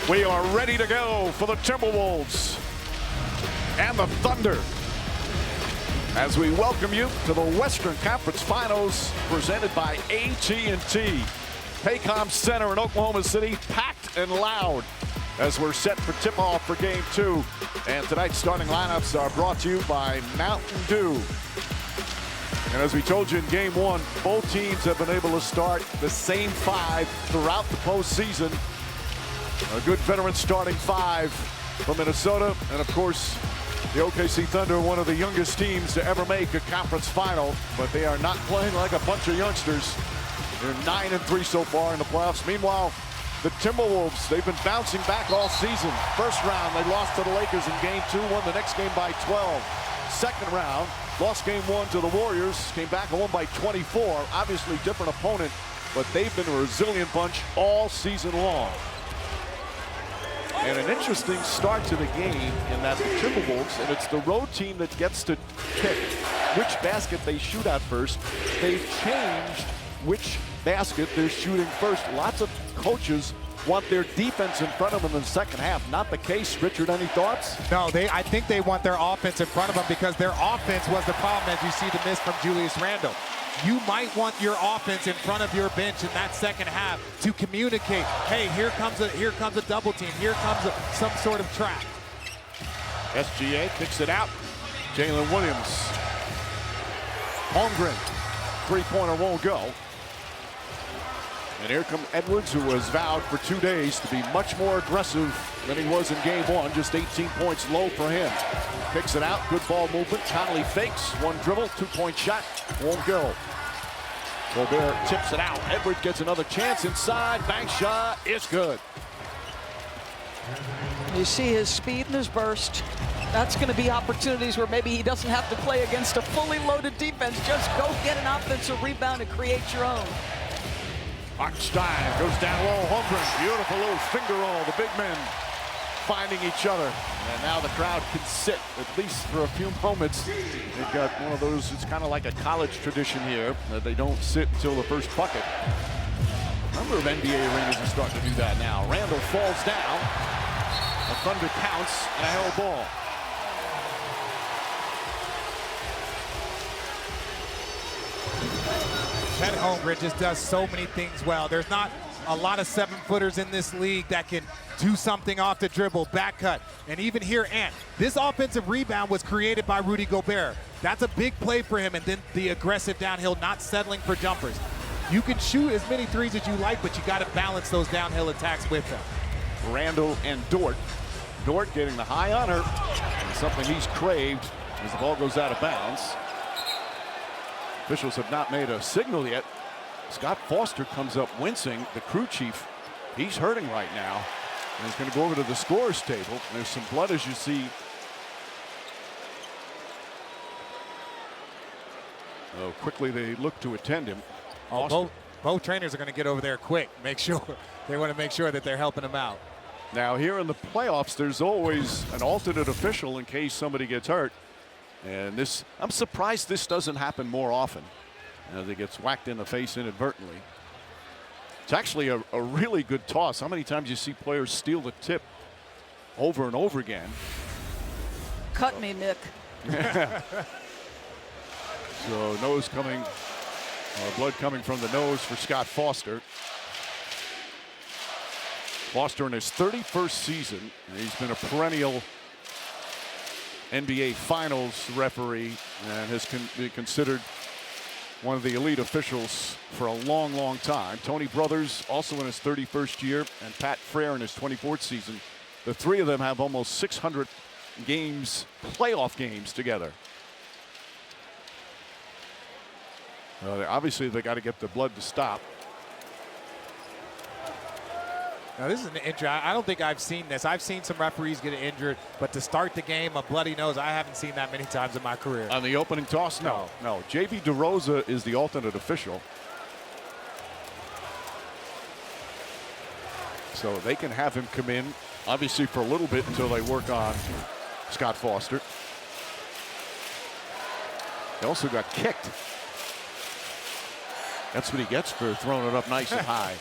We are ready to go for the Timberwolves and the Thunder as we welcome you to the Western Conference Finals presented by AT&T. Paycom Center in Oklahoma City, packed and loud as we're set for tip-off for Game 2. And tonight's starting lineups are brought to you by Mountain Dew. And as we told you in Game 1, both teams have been able to start the same five throughout the postseason. A good veteran starting five from Minnesota, and of course, the OKC Thunder, one of the youngest teams to ever make a conference final, but they are not playing like a bunch of youngsters. They're 9-3 so far in the playoffs. Meanwhile, the Timberwolves, they've been bouncing back all season. First round, they lost to the Lakers in Game 2, won the next game by 12. Second round, lost Game 1 to the Warriors, came back and won by 24. Obviously different opponent, but they've been a resilient bunch all season long. And an interesting start to the game in that the Timberwolves, and it's the road team that gets to pick which basket they shoot at first. They've changed which basket they're shooting first. Lots of coaches want their defense in front of them in the second half. Not the case. Richard, any thoughts? No, I think they want their offense in front of them because their offense was the problem, as you see the miss from Julius Randle. You might want your offense in front of your bench in that second half to communicate, hey, here comes a double team, here comes some sort of trap. SGA kicks it out. Jalen Williams. Holmgren. Three-pointer won't go. And here comes Edwards, who was vowed for 2 days to be much more aggressive than he was in Game 1. Just 18 points low for him. Kicks it out. Good ball movement. Conley fakes. One dribble. Two-point shot. Won't go. Gobert tips it out. Edwards gets another chance inside. Bank shot. It's good. You see his speed and his burst. That's going to be opportunities where maybe he doesn't have to play against a fully loaded defense. Just go get an offensive rebound and create your own. Hartenstein goes down low. Holmgren, beautiful little finger roll. The big men finding each other. And now the crowd can sit, at least for a few moments. They've got one of those, it's kind of like a college tradition here, that they don't sit until the first bucket. A number of NBA arenas are starting to do that now. Randle falls down. The Thunder counts and a held ball. Chet Holmgren just does so many things well. There's not a lot of 7-footers in this league that can do something off the dribble, back cut. And even here, Ant, this offensive rebound was created by Rudy Gobert. That's a big play for him, and then the aggressive downhill, not settling for jumpers. You can shoot as many threes as you like, but you got to balance those downhill attacks with them. Randle and Dort. Dort getting the high on her. Something he's craved as the ball goes out of bounds. Officials have not made a signal yet. Scott Foster comes up wincing. The crew chief, he's hurting right now. And he's going to go over to the scorer's table. There's some blood, as you see. Oh, quickly they look to attend him. Both trainers are going to get over there quick. Make sure they want to make sure that they're helping him out. Now here in the playoffs, there's always an alternate official in case somebody gets hurt. And this, I'm surprised this doesn't happen more often as he gets whacked in the face inadvertently. It's actually a really good toss. How many times you see players steal the tip over and over again? Cut me, Nick. So nose coming, blood coming from the nose for Scott Foster. Foster in his 31st season. He's been a perennial NBA Finals referee and has been considered one of the elite officials for a long, long time. Tony Brothers also in his 31st year, and Pat Frere in his 24th season. The three of them have almost 600 games, playoff games together. Obviously, they got to get the blood to stop. Now this is an injury. I don't think I've seen this. I've seen some referees get injured, but to start the game, a bloody nose, I haven't seen that many times in my career. On the opening toss, no. J.B. DeRosa is the alternate official. So they can have him come in, obviously for a little bit until they work on Scott Foster. He also got kicked. That's what he gets for throwing it up nice and high.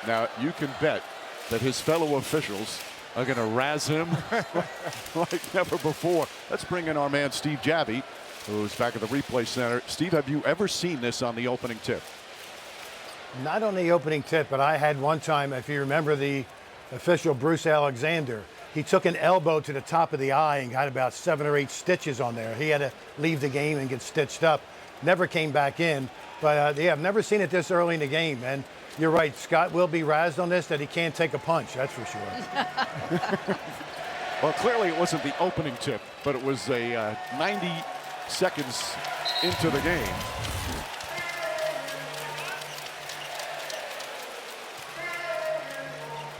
Now, you can bet that his fellow officials are going to razz him like never before. Let's bring in our man, Steve Javy, who's back at the replay center. Steve, have you ever seen this on the opening tip? Not on the opening tip, but I had one time, if you remember the official Bruce Alexander, he took an elbow to the top of the eye and got about 7 or 8 stitches on there. He had to leave the game and get stitched up. Never came back in. But yeah, I've never seen it this early in the game. And you're right, Scott will be razzed on this, that he can't take a punch, that's for sure. Well, clearly it wasn't the opening tip, but it was a 90 seconds into the game.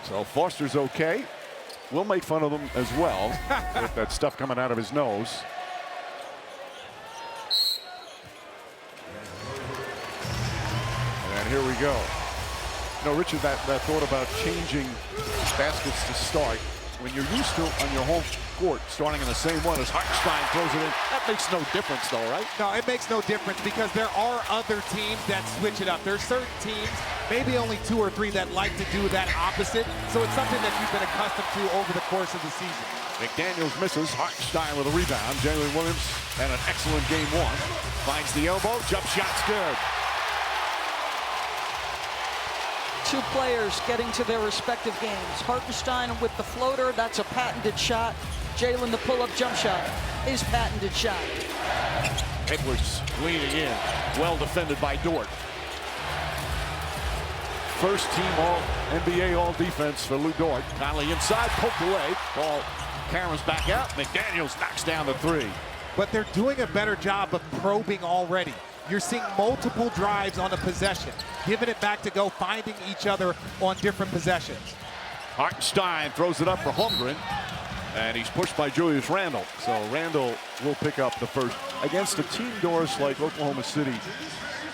So Foster's okay. We'll make fun of him as well with that stuff coming out of his nose. And here we go. You know, Richard, that thought about changing baskets to start. When you're used to on your home court starting in the same one as Hartenstein throws it in, that makes no difference though, right? No, it makes no difference because there are other teams that switch it up. There's certain teams, maybe only 2 or 3, that like to do that opposite. So it's something that you've been accustomed to over the course of the season. McDaniels misses. Hartenstein with a rebound. Jalen Williams and an excellent game 1. Finds the elbow. Jump shot's good. 2 players getting to their respective games. Hartenstein with the floater, that's a patented shot. Jalen, the pull-up jump shot, his patented shot. Edwards leaning in, well defended by Dort. First team NBA All-Defense for Lou Dort. Conley inside, poked away. Ball caroms back out. McDaniels knocks down the 3. But they're doing a better job of probing already. You're seeing multiple drives on a possession, giving it back to go, finding each other on different possessions. Hartenstein throws it up for Holmgren, and he's pushed by Julius Randle. So Randle will pick up the first. Against a team, Doris, like Oklahoma City,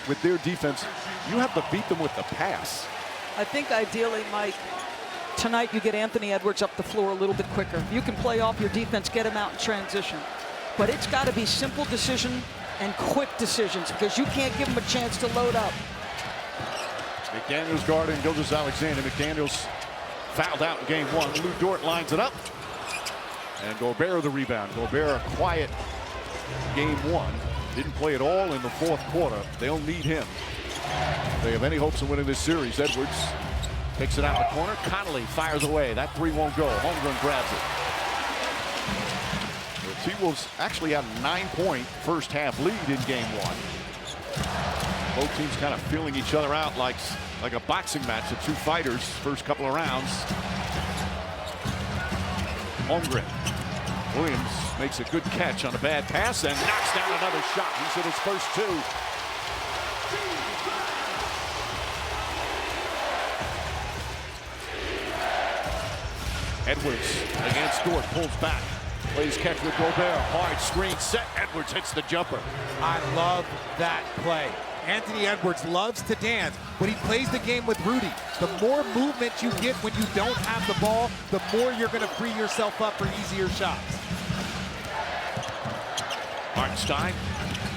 with their defense, you have to beat them with the pass. I think ideally, Mike, tonight you get Anthony Edwards up the floor a little bit quicker. You can play off your defense, get him out in transition. But it's got to be simple decision and quick decisions because you can't give him a chance to load up. McDaniels guarding Gilgeous-Alexander. McDaniels fouled out in game 1. Lou Dort lines it up. And Gobert the rebound. Gobert a quiet game 1. Didn't play at all in the 4th quarter. They'll need him. They have any hopes of winning this series. Edwards picks it out in the corner. Conley fires away. That 3 won't go. Holmgren grabs it. The T-Wolves actually had a 9-point first half lead in game 1. Both teams kind of feeling each other out like a boxing match. The 2 fighters first couple of rounds. Holmgren. Williams makes a good catch on a bad pass and knocks down another shot. He's hit his first 2. Edwards against Dort, pulls back. Plays catch with Gobert. Hard screen set. Edwards hits the jumper. I love that play. Anthony Edwards loves to dance, but he plays the game with Rudy. The more movement you get when you don't have the ball, the more you're going to free yourself up for easier shots. Hartenstein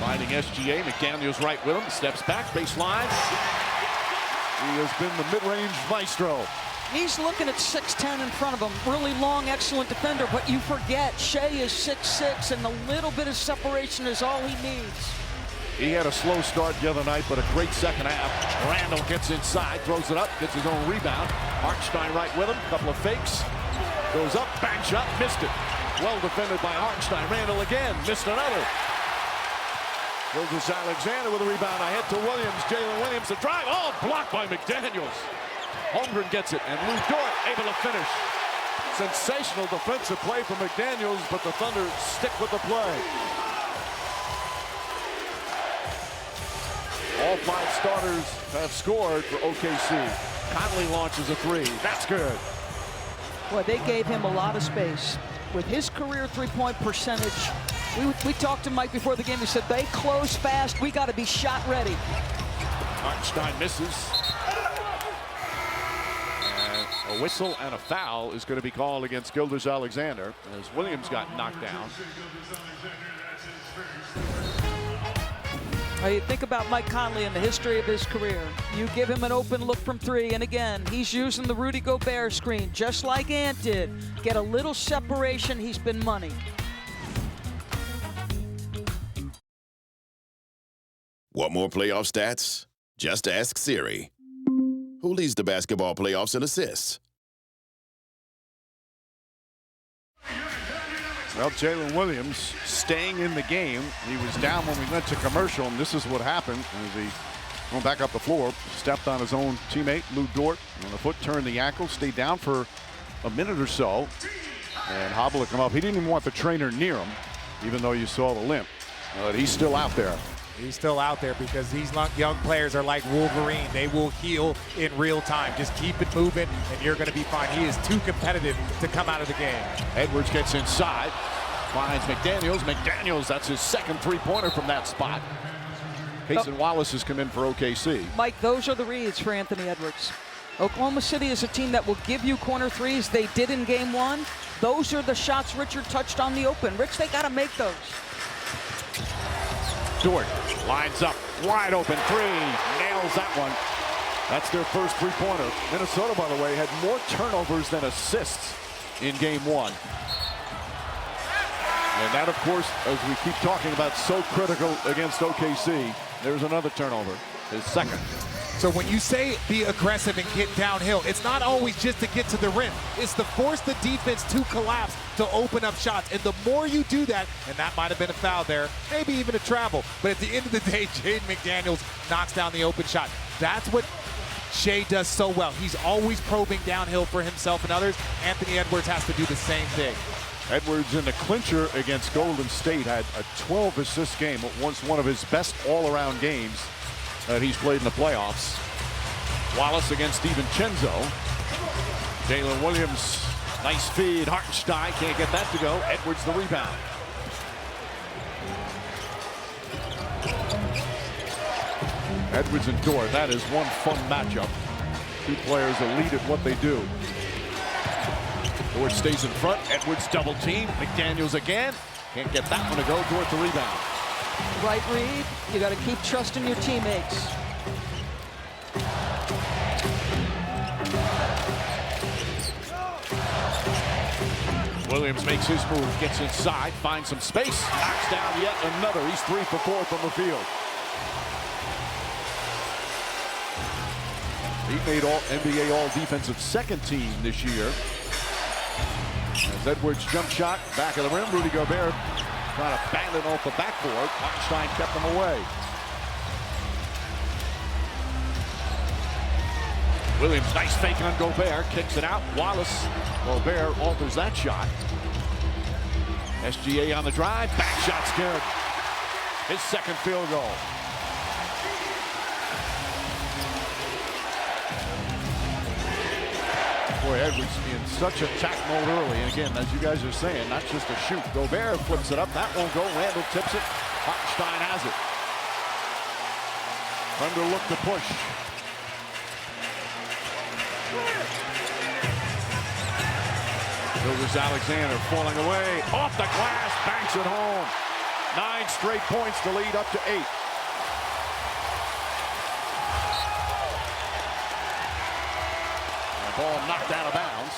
finding SGA. McDaniels right with him. Steps back, baseline. He has been the mid-range maestro. He's looking at 6'10" in front of him. Really long, excellent defender, but you forget Shea is 6'6", and a little bit of separation is all he needs. He had a slow start the other night, but a great second half. Randle gets inside, throws it up, gets his own rebound. Hartenstein right with him, couple of fakes. Goes up, back shot, missed it. Well defended by Hartenstein. Randle again, missed another. Gilgeous-Alexander with a rebound. Ahead to Williams. Jalen Williams, the drive. Oh, blocked by McDaniels. Holmgren gets it, and Lou Dort able to finish. Sensational defensive play from McDaniels, but the Thunder stick with the play. All 5 starters have scored for OKC. Conley launches a 3. That's good. Boy, they gave him a lot of space. With his career 3-point percentage, we talked to Mike before the game. He said, they close fast. We got to be shot ready. Hartenstein misses. And a whistle and a foul is going to be called against Gilgeous-Alexander as Williams got knocked down. You think about Mike Conley and the history of his career. You give him an open look from three, and again, he's using the Rudy Gobert screen, just like Ant did. Get a little separation, he's been money. Want more playoff stats? Just ask Siri. Who leads the basketball playoffs in assists? Well, Jalen Williams staying in the game. He was down when we went to commercial, and this is what happened as he went back up the floor, stepped on his own teammate, Lou Dort, on the foot, turned the ankle, stayed down for a minute or so, and hobbled to come up. He didn't even want the trainer near him, even though you saw the limp. But he's still out there. He's still out there because these young players are like Wolverine. They will heal in real time. Just keep it moving, and you're going to be fine. He is too competitive to come out of the game. Edwards gets inside, finds McDaniels. McDaniels, that's his second three-pointer from that spot. Cason Wallace has come in for OKC. Mike, those are the reads for Anthony Edwards. Oklahoma City is a team that will give you corner threes. They did in game one. Those are the shots Richard touched on the open. Rich, they got to make those. Dort lines up, wide open three, nails that one. That's their first three-pointer. Minnesota, by the way, had more turnovers than assists in game one. And that, of course, as we keep talking about, so critical against OKC. There's another turnover, his second. So when you say be aggressive and get downhill, it's not always just to get to the rim. It's to force the defense to collapse, to open up shots. And the more you do that, and that might have been a foul there, maybe even a travel, but at the end of the day, Jaden McDaniels knocks down the open shot. That's what Shea does so well. He's always probing downhill for himself and others. Anthony Edwards has to do the same thing. Edwards in the clincher against Golden State had a 12-assist game, once one of his best all-around games that he's played in the playoffs. Wallace against DiVincenzo. Jalen Williams, nice feed. Hartenstein can't get that to go. Edwards the rebound. Edwards and Dort, that is one fun matchup. Two players elite at what they do. Dort stays in front. Edwards double team. McDaniels again. Can't get that one to go. Dort the rebound. Right read, you got to keep trusting your teammates. Williams makes his move, gets inside, finds some space, knocks down yet another. He's 3 for 4 from the field. He made all NBA All-Defensive second team this year. As Edwards jump shot, back of the rim, Rudy Gobert trying to bang it off the backboard. Hartenstein kept him away. Williams, nice fake on Gobert, kicks it out. Wallace, Gobert alters that shot. SGA on the drive, back shot's good. His second field goal. Boy, Edwards in such attack mode early. And again, as you guys are saying, not just a shoot. Gobert flips it up. That won't go. Randall tips it. Hartenstein has it. Thunder look to push. Gilgeous-Alexander falling away. Off the glass. Banks it home. 9 straight points to lead up to 8. Ball knocked out of bounds.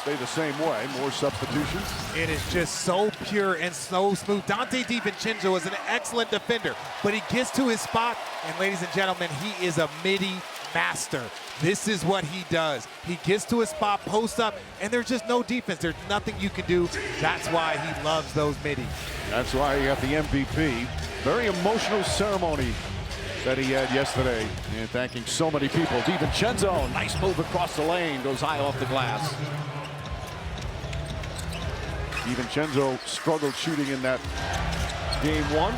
Stay the same way. More substitutions. It is just so pure and so smooth. Dante DiVincenzo is an excellent defender, but he gets to his spot, and ladies and gentlemen, he is a midi master. This is what he does. He gets to his spot, posts up, and there's just no defense. There's nothing you can do. That's why he loves those middies. That's why he got the MVP. Very emotional ceremony that he had yesterday, and thanking so many people. DiVincenzo, nice move across the lane, goes high off the glass. DiVincenzo struggled shooting in that game one.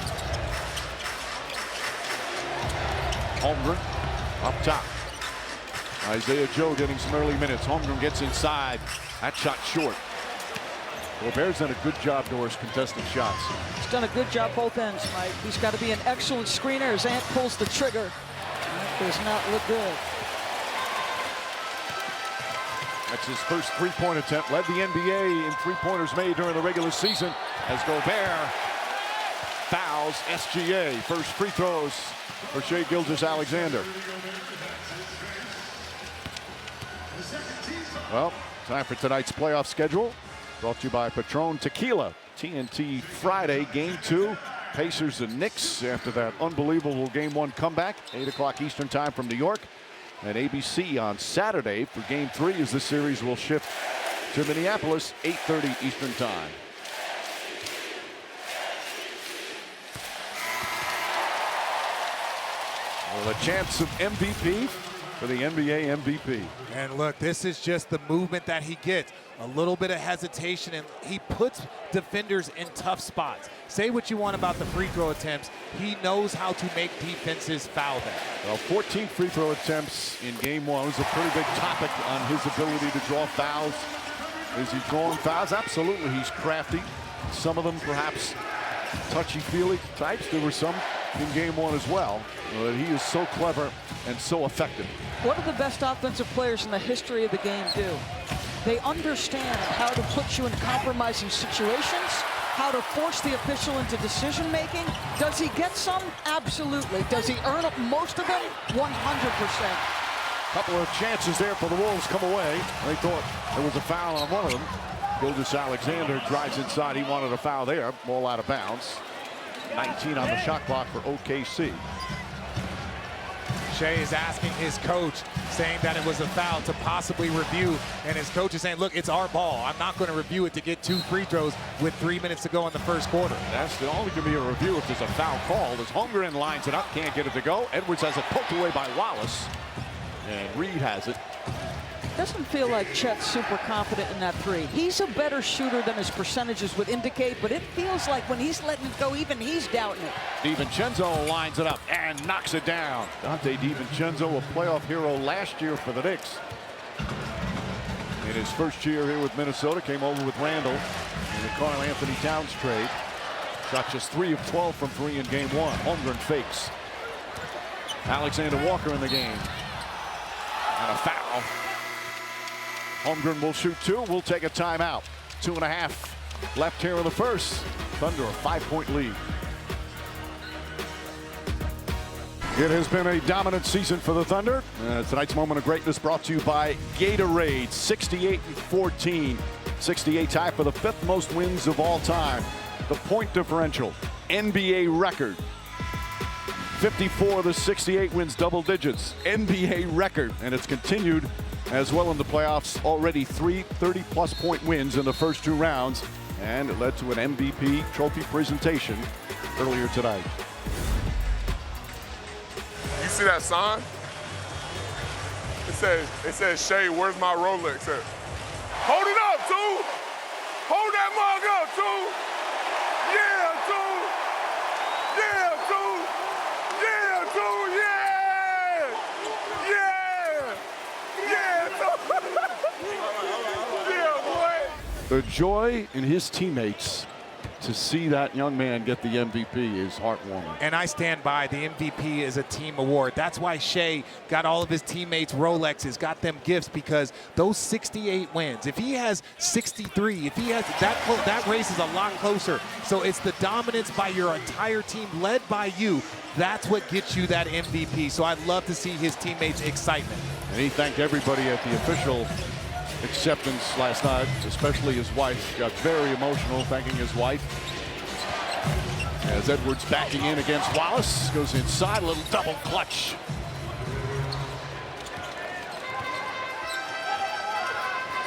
Holmgren up top. Isaiah Joe getting some early minutes. Holmgren gets inside. That shot short. Gobert's done a good job, Doris, contesting shots. He's done a good job both ends, Mike. He's got to be an excellent screener as Ant pulls the trigger. That does not look good. That's his first three-point attempt. Led the NBA in three-pointers made during the regular season as Gobert fouls. SGA, first free throws for Shai Gilgeous-Alexander. Well, time for tonight's playoff schedule. Brought to you by Patron Tequila. TNT Friday, Game 2. Pacers and Knicks after that unbelievable Game 1 comeback. 8 o'clock Eastern Time from New York. And ABC on Saturday for Game 3 as the series will shift to Minneapolis, 8:30 Eastern Time. Well, a chance of MVP for the NBA MVP. And look, this is just the movement that he gets. A little bit of hesitation, and he puts defenders in tough spots. Say what you want about the free throw attempts. He knows how to make defenses foul them. Well, 14 free throw attempts in Game 1 was a pretty big topic on his ability to draw fouls. Is he drawing fouls? Absolutely, he's crafty. Some of them perhaps touchy-feely types. There were some in Game 1 as well. He is so clever and so effective. What do the best offensive players in the history of the game do? They understand how to put you in compromising situations, how to force the official into decision-making. Does he get some? Absolutely. Does he earn up most of them? 100%. Couple of chances there for the Wolves come away. They thought there was a foul on one of them. Gilgeous-Alexander drives inside. He wanted a foul there. Ball out of bounds. 19 on the shot clock for OKC. Shai is asking his coach, saying that it was a foul to possibly review, and his coach is saying, look, it's our ball. I'm not going to review it to get 2 free throws with 3 minutes to go in the first quarter. That's only going to be a review if there's a foul called. As Holmgren lines it up, can't get it to go. Edwards has it poked away by Wallace, and Reed has it. Doesn't feel like Chet's super confident in that 3. He's a better shooter than his percentages would indicate, but it feels like when he's letting it go, even he's doubting it. DiVincenzo lines it up and knocks it down. Dante DiVincenzo, a playoff hero last year for the Knicks. In his first year here with Minnesota, came over with Randall in the Karl Anthony Towns trade. Shot just 3 of 12 from 3 in Game 1. Holmgren fakes. Alexander Walker in the game. And a foul. Holmgren will shoot 2. We'll take a timeout. 2.5 left here in the first. Thunder a 5-point lead. It has been a dominant season for the Thunder. Tonight's moment of greatness brought to you by Gatorade. 68-14. 68 tie for the 5th most wins of all time. The point differential, NBA record. 54 of the 68 wins, double digits. NBA record, and it's continued as well in the playoffs. Already 3 30-plus point wins in the first 2 rounds, and it led to an MVP trophy presentation earlier tonight. You see that sign? It says, Shai, where's my Rolex at? Hold it up, two. Hold that mug up, two. Yeah, two. Yeah, two. Yeah, two. Yeah. Yeah. Yeah, boy. The joy in his teammates to see that young man get the MVP is heartwarming. And I stand by, the MVP is a team award. That's why Shai got all of his teammates Rolexes, got them gifts, because those 68 wins, if he has 63, if he has that race is a lot closer. So it's the dominance by your entire team, led by you. That's what gets you that MVP. So I'd love to see his teammates' excitement. And he thanked everybody at the official acceptance last night, especially his wife. Got very emotional thanking his wife. As Edwards backing in against Wallace, goes inside, a little double clutch.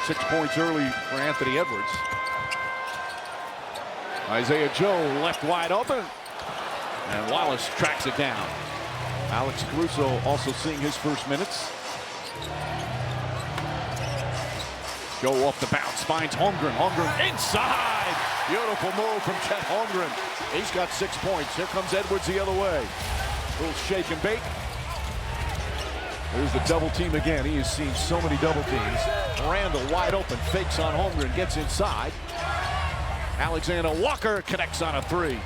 Six points early for Anthony Edwards. Isaiah Joe left wide open, and Wallace tracks it down. Alex Caruso also seeing his first minutes. Joe off the bounce, finds Holmgren. Holmgren inside. Beautiful move from Chet Holmgren. He's got 6 points. Here comes Edwards the other way. Little shake and bake. There's the double team again. He has seen so many double teams. Randall wide open, fakes on Holmgren, gets inside. Alexander Walker connects on a 3.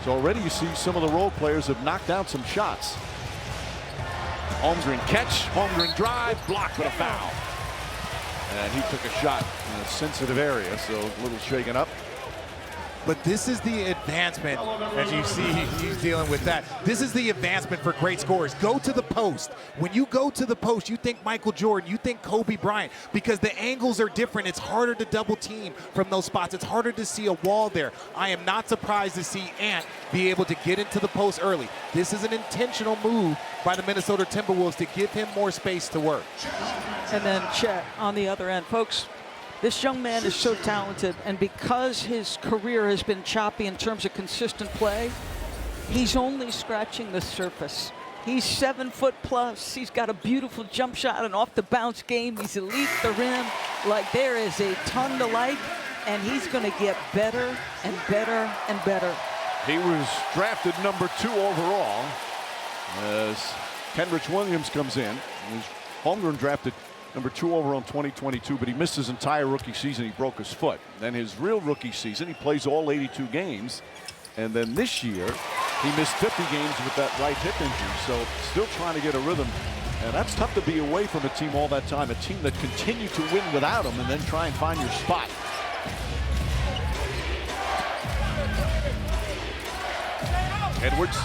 So already you see some of the role players have knocked down some shots. Holmgren catch, Holmgren drive, blocked with a foul. And he took a shot in a sensitive area, so a little shaken up. But this is the advancement, as you see he's dealing with that. This is the advancement for great scorers. Go to the post. When you go to the post, you think Michael Jordan, you think Kobe Bryant, because the angles are different. It's harder to double team from those spots. It's harder to see a wall there. I am not surprised to see Ant be able to get into the post early. This is an intentional move by the Minnesota Timberwolves to give him more space to work. And then Chet on the other end. Folks, this young man is so talented, and because his career has been choppy in terms of consistent play, he's only scratching the surface. He's 7 foot plus. He's got a beautiful jump shot and off the bounce game. He's elite at the rim. Like, there is a ton to like, and he's going to get better and better and better. He was drafted number 2 overall as Kenrich Williams comes in. He's Holmgren drafted number 2 overall in 2022, but he missed his entire rookie season. He broke his foot. Then his real rookie season, he plays all 82 games. And then this year, he missed 50 games with that right hip injury. So still trying to get a rhythm. And that's tough to be away from a team all that time, a team that continued to win without him and then try and find your spot. Edwards,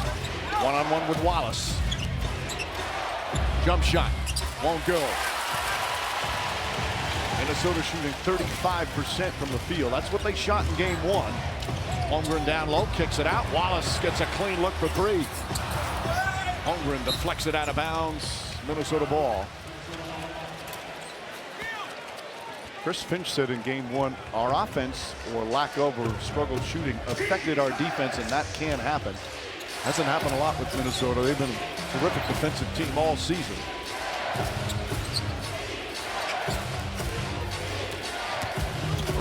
one-on-one with Wallace. Jump shot, won't go. Minnesota shooting 35% from the field. That's what they shot in game 1. Holmgren down low, kicks it out. Wallace gets a clean look for 3. Holmgren deflects it out of bounds. Minnesota ball. Chris Finch said in game 1, our offense, or lack of or struggled shooting, affected our defense, and that can happen. Hasn't happened a lot with Minnesota. They've been a terrific defensive team all season.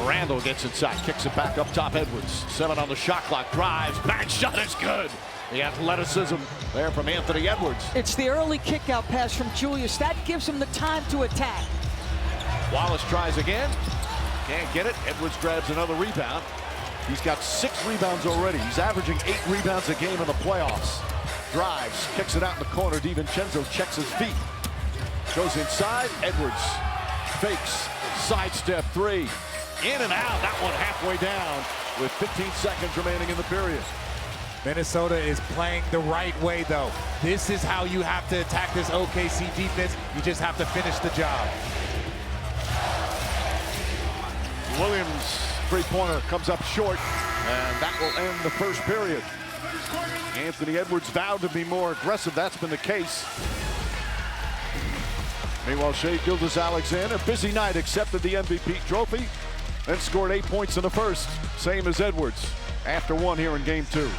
Randall gets inside, kicks it back up top. Edwards, 7 on the shot clock, drives, back shot is good. The athleticism there from Anthony Edwards. It's the early kick-out pass from Julius. That gives him the time to attack. Wallace tries again, can't get it. Edwards grabs another rebound. He's got 6 rebounds already. He's averaging 8 rebounds a game in the playoffs. Drives, kicks it out in the corner. DiVincenzo checks his feet. Goes inside, Edwards fakes, sidestep 3. In and out, that one halfway down with 15 seconds remaining in the period. Minnesota is playing the right way, though. This is how you have to attack this OKC defense. You just have to finish the job. Williams, three-pointer, comes up short, and that will end the first period. Anthony Edwards vowed to be more aggressive. That's been the case. Meanwhile, Shai Gilgeous-Alexander, busy night, accepted the MVP trophy and scored 8 points in the first, same as Edwards, after 1 here in game 2.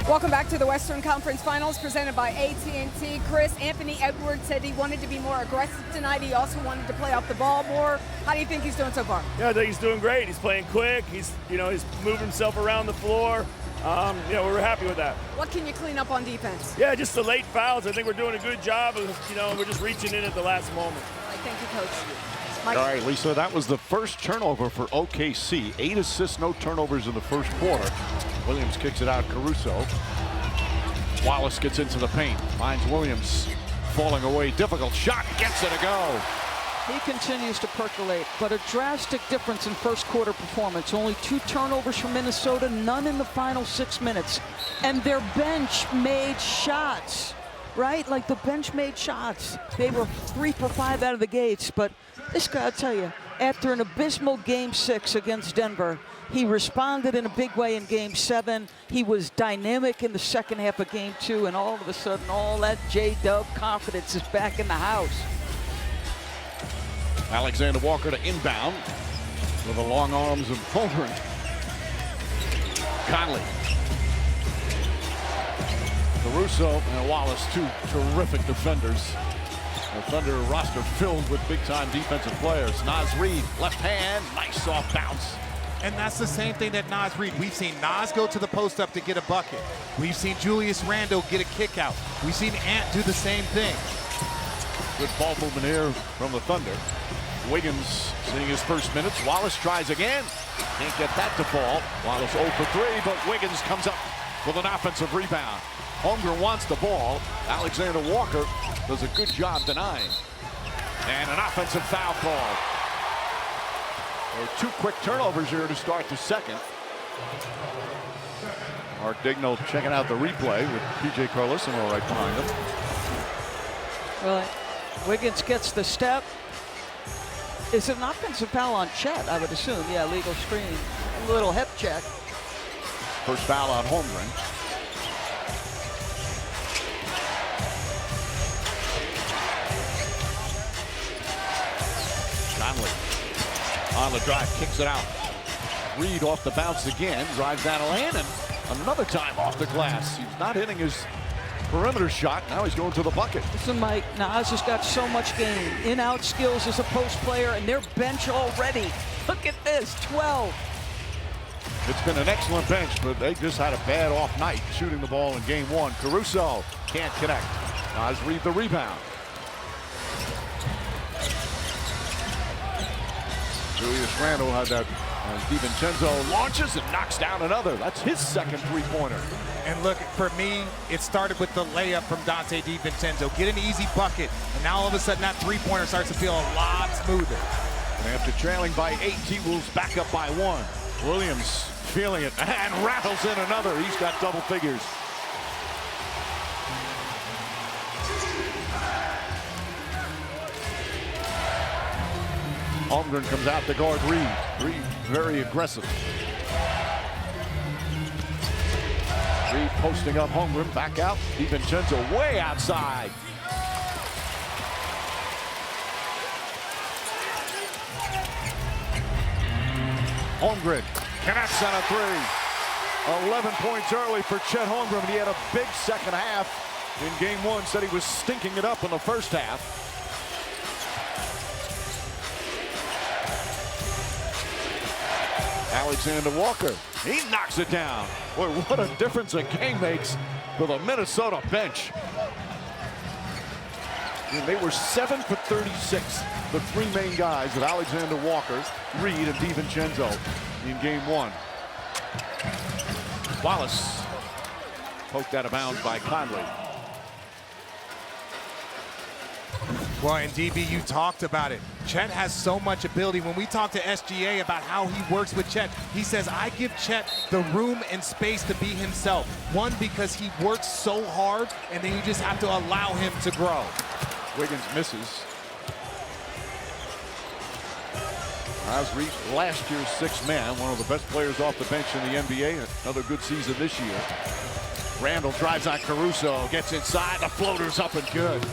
Welcome back to the Western Conference Finals presented by AT&T. Chris, Anthony Edwards said he wanted to be more aggressive tonight. He also wanted to play off the ball more. How do you think he's doing so far? Yeah, I think he's doing great. He's playing quick. He's moving himself around the floor. We're happy with that. What can you clean up on defense? Yeah, just the late fouls. I think we're doing a good job of, we're just reaching in at the last moment. All right, thank you, Coach. All right, Lisa, that was the first turnover for OKC. 8 assists, no turnovers in the first quarter. Williams kicks it out, Caruso. Wallace gets into the paint, finds Williams falling away. Difficult shot, gets it to go. He continues to percolate, but a drastic difference in first quarter performance. Only 2 turnovers from Minnesota, none in the final 6 minutes. And their bench made shots, right? Like the bench made shots. They were 3 for 5 out of the gates, but this guy, I'll tell you, after an abysmal game 6 against Denver, he responded in a big way in game 7. He was dynamic in the second half of game 2, and all of a sudden, all that J-Dub confidence is back in the house. Alexander Walker to inbound with the long arms of Holmgren. Conley. Caruso and Wallace, 2 terrific defenders. The Thunder roster filled with big-time defensive players. Naz Reid, left hand, nice soft bounce. And that's the same thing that Naz Reid. We've seen Naz go to the post up to get a bucket. We've seen Julius Randle get a kick out. We've seen Ant do the same thing. Good ball movement here from the Thunder. Wiggins seeing his first minutes. Wallace tries again. Can't get that to fall. Wallace 0 for 3, but Wiggins comes up with an offensive rebound. Holmgren wants the ball. Alexander Walker does a good job denying. And an offensive foul call. So 2 quick turnovers here to start the second. Mark Dignall checking out the replay with P.J. Carlesimo right behind him. Well, Wiggins gets the step. Is it an offensive foul on Chet, I would assume? Yeah, legal screen. A little hip check. First foul on Holmgren. Conley on the drive, kicks it out. Reed off the bounce again, drives down a lane, and another time off the glass. He's not hitting his perimeter shot. Now he's going to the bucket. Listen, Mike, Nas has got so much game. In-out skills as a post player, and their bench already. Look at this, 12. It's been an excellent bench, but they just had a bad off night shooting the ball in game 1. Caruso can't connect. Nas Reed the rebound. Julius Randle had that. DiVincenzo launches and knocks down another. That's his second three-pointer. And look, for me, it started with the layup from Dante DiVincenzo. Get an easy bucket, and now all of a sudden that three-pointer starts to feel a lot smoother. And after trailing by 8, T-Wolves back up by 1. Williams feeling it and rattles in another. He's got double figures. Holmgren comes out to guard Reed. Reed very aggressive. Reed posting up Holmgren, back out. DiVincenzo way outside. Holmgren connects on a 3. 11 points early for Chet Holmgren. He had a big second half in game 1. Said he was stinking it up in the first half. Alexander Walker, he knocks it down. Boy, what a difference a game makes for the Minnesota bench. And they were 7 for 36, the 3 main guys of Alexander Walker, Reed, and DiVincenzo in game 1. Wallace poked out of bounds by Conley. Well, and DB, you talked about it. Chet has so much ability. When we talk to SGA about how he works with Chet, he says, I give Chet the room and space to be himself. One, because he works so hard, and then you just have to allow him to grow. Wiggins misses. As reached last year's 6th man, one of the best players off the bench in the NBA. Another good season this year. Randle drives on Caruso, gets inside, the floater's up and good.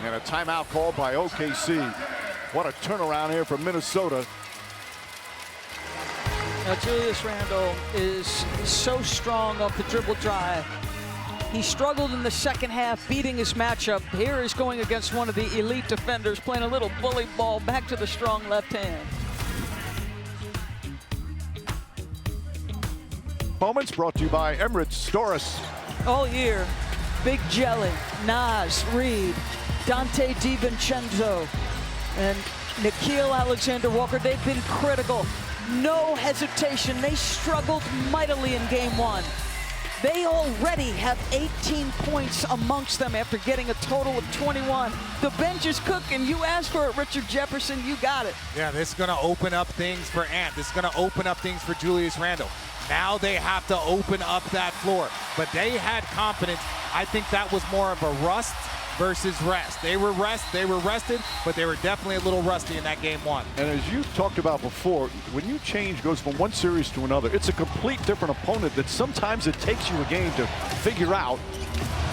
And a timeout called by OKC. What a turnaround here from Minnesota. Now, Julius Randle is so strong off the dribble drive. He struggled in the second half, beating his matchup. Here he's going against one of the elite defenders, playing a little bully ball back to the strong left hand. Moments brought to you by Emirates Storis. All year, Big Jelly, Nas, Reed, Dante DiVincenzo, and Nickeil Alexander-Walker, they've been critical. No hesitation. They struggled mightily in game 1. They already have 18 points amongst them after getting a total of 21. The bench is cooking. You asked for it, Richard Jefferson. You got it. Yeah, this is going to open up things for Ant. This is going to open up things for Julius Randle. Now they have to open up that floor. But they had confidence. I think that was more of a rust versus rest. They were rested, but they were definitely a little rusty in that game 1. And as you talked about before, when you goes from one series to another, it's a complete different opponent that sometimes it takes you a game to figure out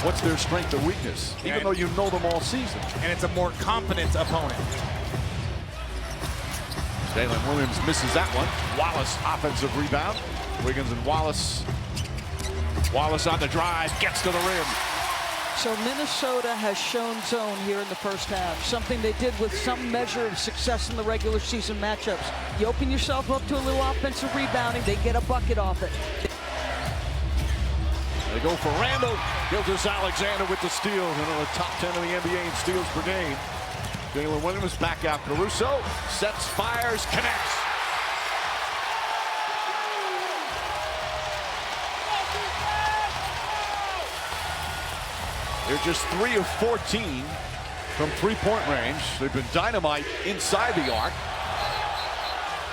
what's their strength or weakness, even though you know them all season. And it's a more confident opponent. Jalen Williams misses that one. Wallace offensive rebound. Wiggins and Wallace. Wallace on the drive, gets to the rim. So Minnesota has shown zone here in the first half, something they did with some measure of success in the regular season matchups. You open yourself up to a little offensive rebounding, they get a bucket off it. They go for Randle. Gilgeous Alexander with the steal, one of the top 10 in the NBA in steals per game. Jalen Williams back out. Caruso sets, fires, connects. They're just 3 of 14 from three-point range. They've been dynamite inside the arc.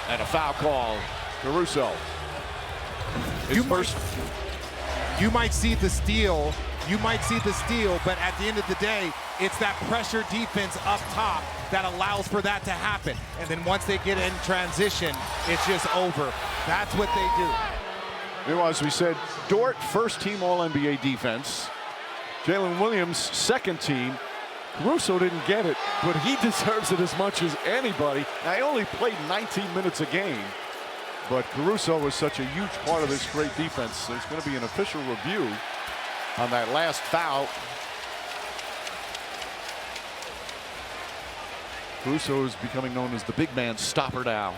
And a foul call. Caruso. You might see the steal. But at the end of the day, it's that pressure defense up top that allows for that to happen. And then once they get in transition, it's just over. That's what they do. It was, we said, Dort, first team All-NBA defense. Jalen Williams, second team. Caruso didn't get it, but he deserves it as much as anybody. Now, he only played 19 minutes a game, but Caruso was such a huge part of this great defense. There's going to be an official review on that last foul. Caruso is becoming known as the big man stopper now,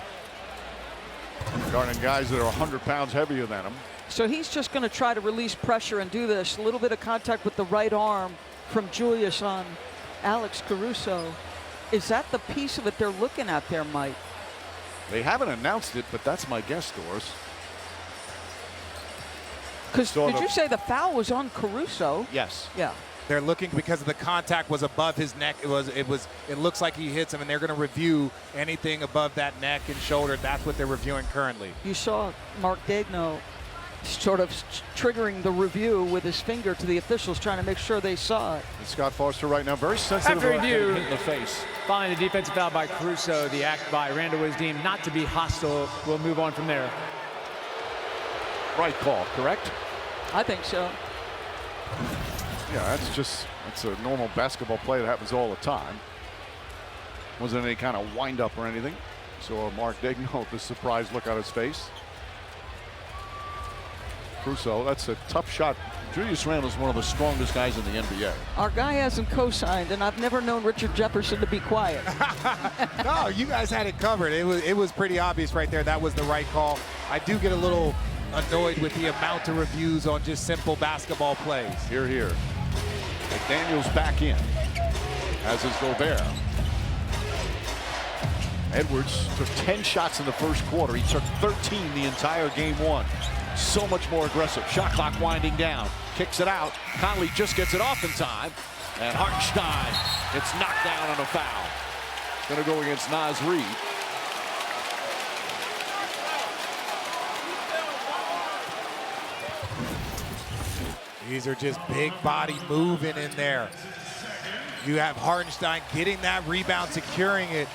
guarding guys that are 100 pounds heavier than him. So he's just going to try to release pressure and do this. A little bit of contact with the right arm from Julius on Alex Caruso. Is that the piece of it they're looking at there, Mike? They haven't announced it, but that's my guess, Doris. Because did you say the foul was on Caruso? Yes. Yeah. They're looking because the contact was above his neck. It looks like he hits him, and they're going to review anything above that neck and shoulder. That's what they're reviewing currently. You saw Mark Daigneault sort of triggering the review with his finger to the officials, trying to make sure they saw it. And Scott Foster right now very sensitive After about review, getting hit in the face. Following the defensive foul by Caruso, the act by Randall was deemed not to be hostile. We'll move on from there. Right call, correct? I think so. Yeah, that's a normal basketball play that happens all the time. Wasn't any kind of wind-up or anything. So Mark Daigneault, the surprised look on his face. Caruso, that's a tough shot. Julius Randle is one of the strongest guys in the NBA. Our guy hasn't co-signed, and I've never known Richard Jefferson to be quiet. No, you guys had it covered. It was pretty obvious right there. That was the right call. I do get a little annoyed with the amount of reviews on just simple basketball plays. Here. McDaniels back in, as is Gobert. Edwards took 10 shots in the first quarter. He took 13 the entire game one. So much more aggressive. Shot clock winding down. Kicks it out. Conley just gets it off in time. And Hartenstein gets knocked down on a foul. Going to go against Naz Reid. These are just big body moving in there. You have Hartenstein getting that rebound, securing it,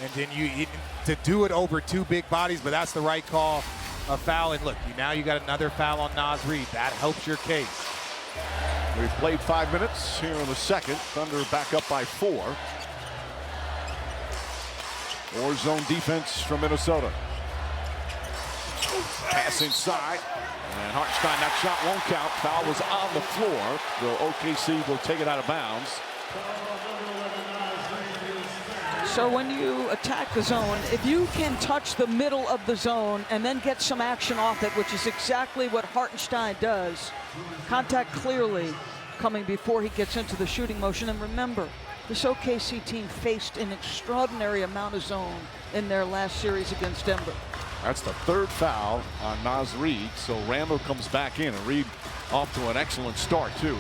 and then you to do it over two big bodies, but that's the right call. A foul, and look, now you got another foul on Naz Reid. That helps your case. We've played 5 minutes here in the second. Thunder back up by 4. More zone defense from Minnesota. Pass inside. And Hartenstein, that shot won't count. Foul was on the floor. The OKC will take it out of bounds. So when you attack the zone, if you can touch the middle of the zone and then get some action off it, which is exactly what Hartenstein does, contact clearly coming before he gets into the shooting motion. And remember, this OKC team faced an extraordinary amount of zone in their last series against Denver. That's the third foul on Naz Reid. So Randle comes back in, and Reid off to an excellent start too.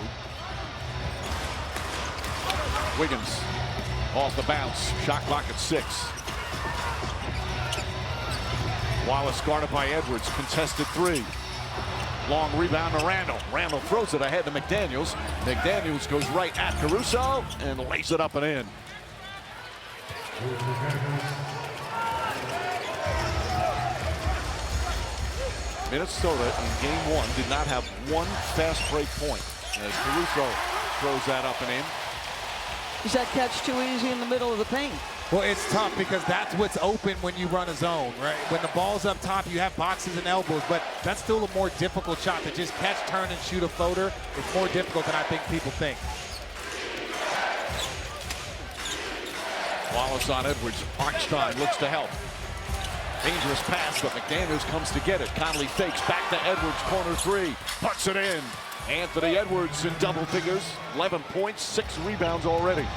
Wiggins off the bounce. Shot clock at 6. Wallace guarded by Edwards. Contested 3. Long rebound to Randle. Randle throws it ahead to McDaniels. McDaniels goes right at Caruso and lays it up and in. Minnesota in game 1 did not have one fast break point as Caruso throws that up and in. Is that catch too easy in the middle of the paint? Well, it's tough because that's what's open when you run a zone, right? When the ball's up top, you have boxes and elbows, but that's still a more difficult shot to just catch, turn, and shoot a floater. It's more difficult than I think people think. Wallace on Edwards. Hartenstein looks to help. Dangerous pass, but McDaniels comes to get it. Conley fakes back to Edwards, corner 3. Puts it in. Anthony Edwards in double figures. 11 points, 6 rebounds already.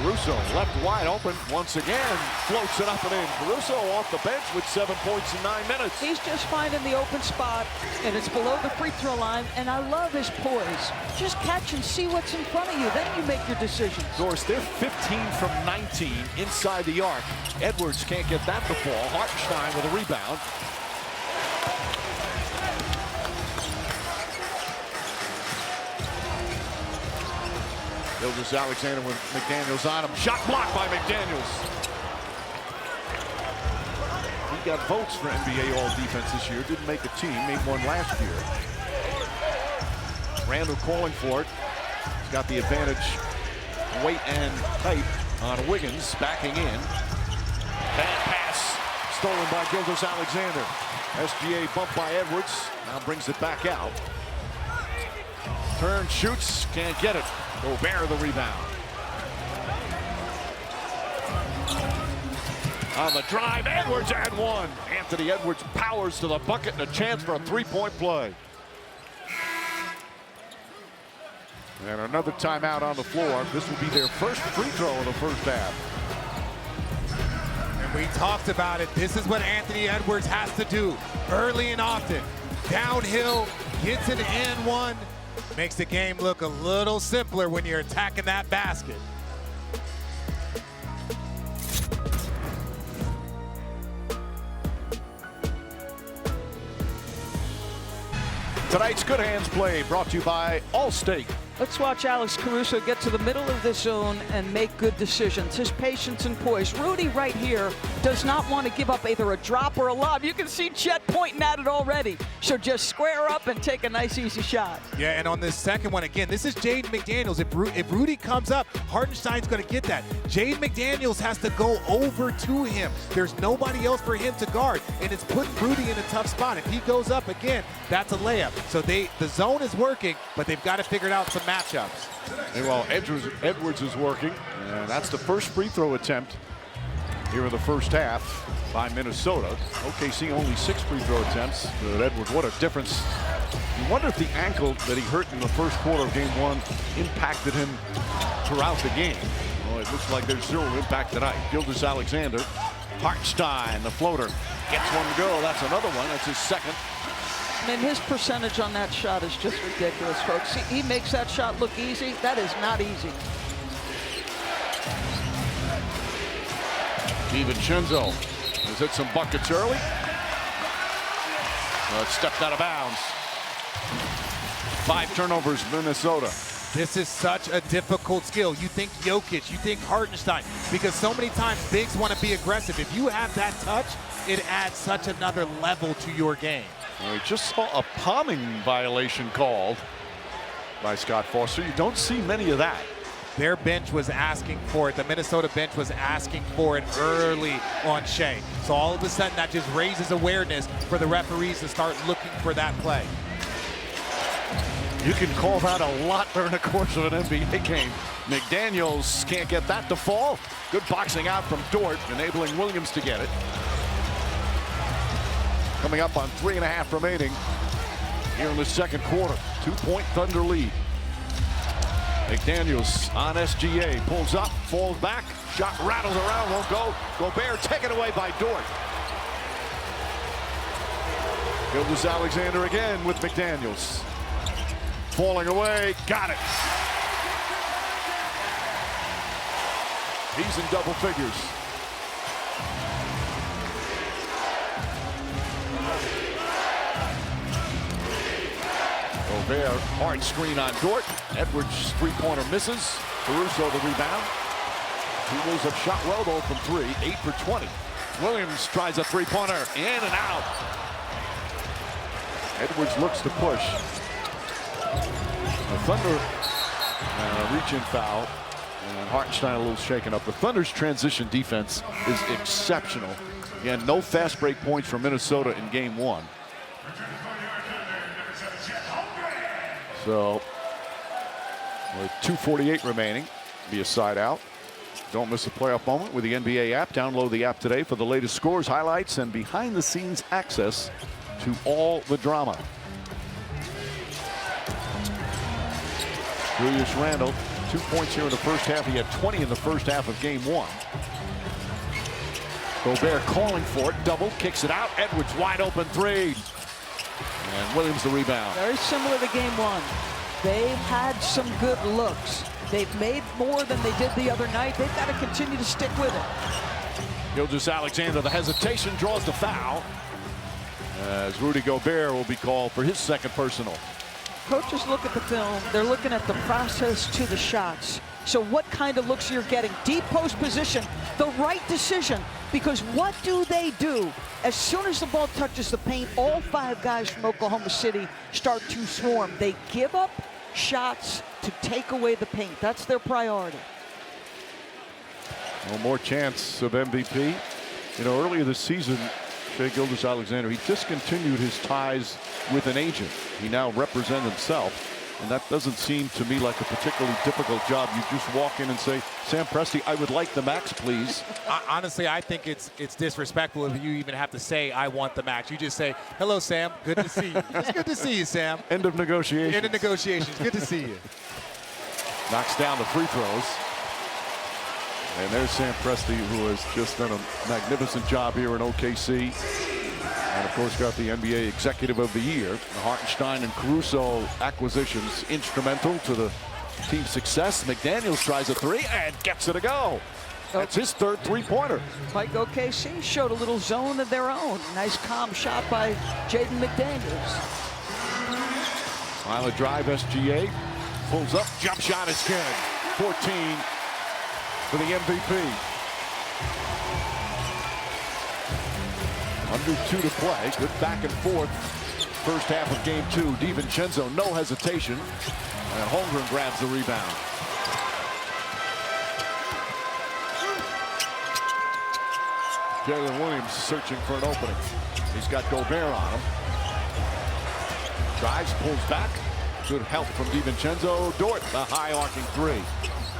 Caruso left wide open once again, floats it up and in. Caruso off the bench with 7 points in 9 minutes. He's just finding the open spot, and it's below the free throw line, and I love his poise. Just catch and see what's in front of you, then you make your decisions. Doris, they're 15 from 19 inside the arc. Edwards can't get that to fall. Hartenstein with a rebound. Gilgeous-Alexander with McDaniels on him. Shot blocked by McDaniels. He got votes for NBA All-Defense this year. Didn't make a team. Made one last year. Randall calling for it. He's got the advantage, weight and height on Wiggins. Backing in. Bad pass. Stolen by Gilgeous-Alexander. SGA bumped by Edwards. Now brings it back out. Turn, shoots, can't get it. Gobert the rebound. On the drive, Edwards and one. Anthony Edwards powers to the bucket and a chance for a three-point play. And another timeout on the floor. This will be their first free throw in the first half. And we talked about it. This is what Anthony Edwards has to do early and often. Downhill, gets an and one. Makes the game look a little simpler when you're attacking that basket. Tonight's Good Hands Play brought to you by Allstate. Let's watch Alex Caruso get to the middle of this zone and make good decisions. His patience and poise. Rudy right here does not want to give up either a drop or a lob. You can see Chet pointing at it already. So just square up and take a nice, easy shot. Yeah, and on this second one, again, this is Jaden McDaniels. If Rudy comes up, Hartenstein's going to get that. Jaden McDaniels has to go over to him. There's nobody else for him to guard, and it's putting Rudy in a tough spot. If he goes up again, that's a layup. So the zone is working, but they've got to figure it out some matchups. Well, Edwards is working, and that's the first free throw attempt here in the first half by Minnesota. OKC only 6 free throw attempts, but Edwards, what a difference. You wonder if the ankle that he hurt in the first quarter of game 1 impacted him throughout the game. Well, it looks like there's zero impact tonight. Gilgeous-Alexander, Hartenstein, the floater, gets one to go. That's another one. That's his second. I mean, his percentage on that shot is just ridiculous, folks. He makes that shot look easy. That is not easy. DiVincenzo has hit some buckets early. It stepped out of bounds. 5 turnovers, Minnesota. This is such a difficult skill. You think Jokic, you think Hartenstein, because so many times bigs want to be aggressive. If you have that touch, it adds such another level to your game. We just saw a palming violation called by Scott Foster. You don't see many of that. Their bench was asking for it. The Minnesota bench was asking for it early on Shea. So all of a sudden that just raises awareness for the referees to start looking for that play. You can call that a lot during the course of an NBA game. McDaniels can't get that to fall. Good boxing out from Dort, enabling Williams to get it. Coming up on 3.5 remaining here in the second quarter. 2-point Thunder lead. McDaniels on SGA, pulls up, falls back, shot rattles around, won't go. Gobert taken away by Dort. Gilgeous-Alexander again with McDaniels. Falling away, got it. He's in double figures. Gobert, hard screen on Dort. Edwards, three-pointer misses. Caruso the rebound. He rolls up shot well though from 3, 8 for 20. Williams tries a three-pointer, in and out. Edwards looks to push. The Thunder reach-in foul, and Hartenstein a little shaken up. The Thunder's transition defense is exceptional. Again, no fast break points for Minnesota in game 1. So, with 2:48 remaining, be a side out. Don't miss a playoff moment with the NBA app. Download the app today for the latest scores, highlights, and behind-the-scenes access to all the drama. Julius Randle, 2 points here in the first half. He had 20 in the first half of game 1. Gobert calling for it. Double, kicks it out. Edwards wide open 3. And Williams the rebound. Very similar to game 1. They've had some good looks. They've made more than they did the other night. They've got to continue to stick with it. Gilgeous-Alexander, the hesitation, draws the foul. As Rudy Gobert will be called for his second personal. Coaches look at the film. They're looking at the process to the shots. So what kind of looks you're getting? Deep post position, the right decision. Because what do? As soon as the ball touches the paint, all 5 guys from Oklahoma City start to swarm. They give up shots to take away the paint. That's their priority. No more chance of MVP. You know, earlier this season, Shai Gilgeous-Alexander, he discontinued his ties with an agent. He now represents himself. And that doesn't seem to me like a particularly difficult job. You just walk in and say, Sam Presti, I would like the max, please. Honestly, I think it's disrespectful if you even have to say, I want the max. You just say, hello, Sam. Good to see you. It's good to see you, Sam. End of negotiations. End of negotiations. Good to see you. Knocks down the free throws. And there's Sam Presti, who has just done a magnificent job here in OKC. And, of course, got the NBA Executive of the Year. The Hartenstein and Caruso acquisitions instrumental to the team's success. McDaniels tries a 3 and gets it to go. That's his third three-pointer. Like OKC showed a little zone of their own. Nice calm shot by Jaden McDaniels. While a drive, SGA pulls up, jump shot is good. 14 for the MVP. Under 2 to play. Good back and forth. First half of game 2. DiVincenzo, no hesitation. And Holmgren grabs the rebound. Jalen Williams searching for an opening. He's got Gobert on him. Drives, pulls back. Good help from DiVincenzo. Dort, the high arcing 3.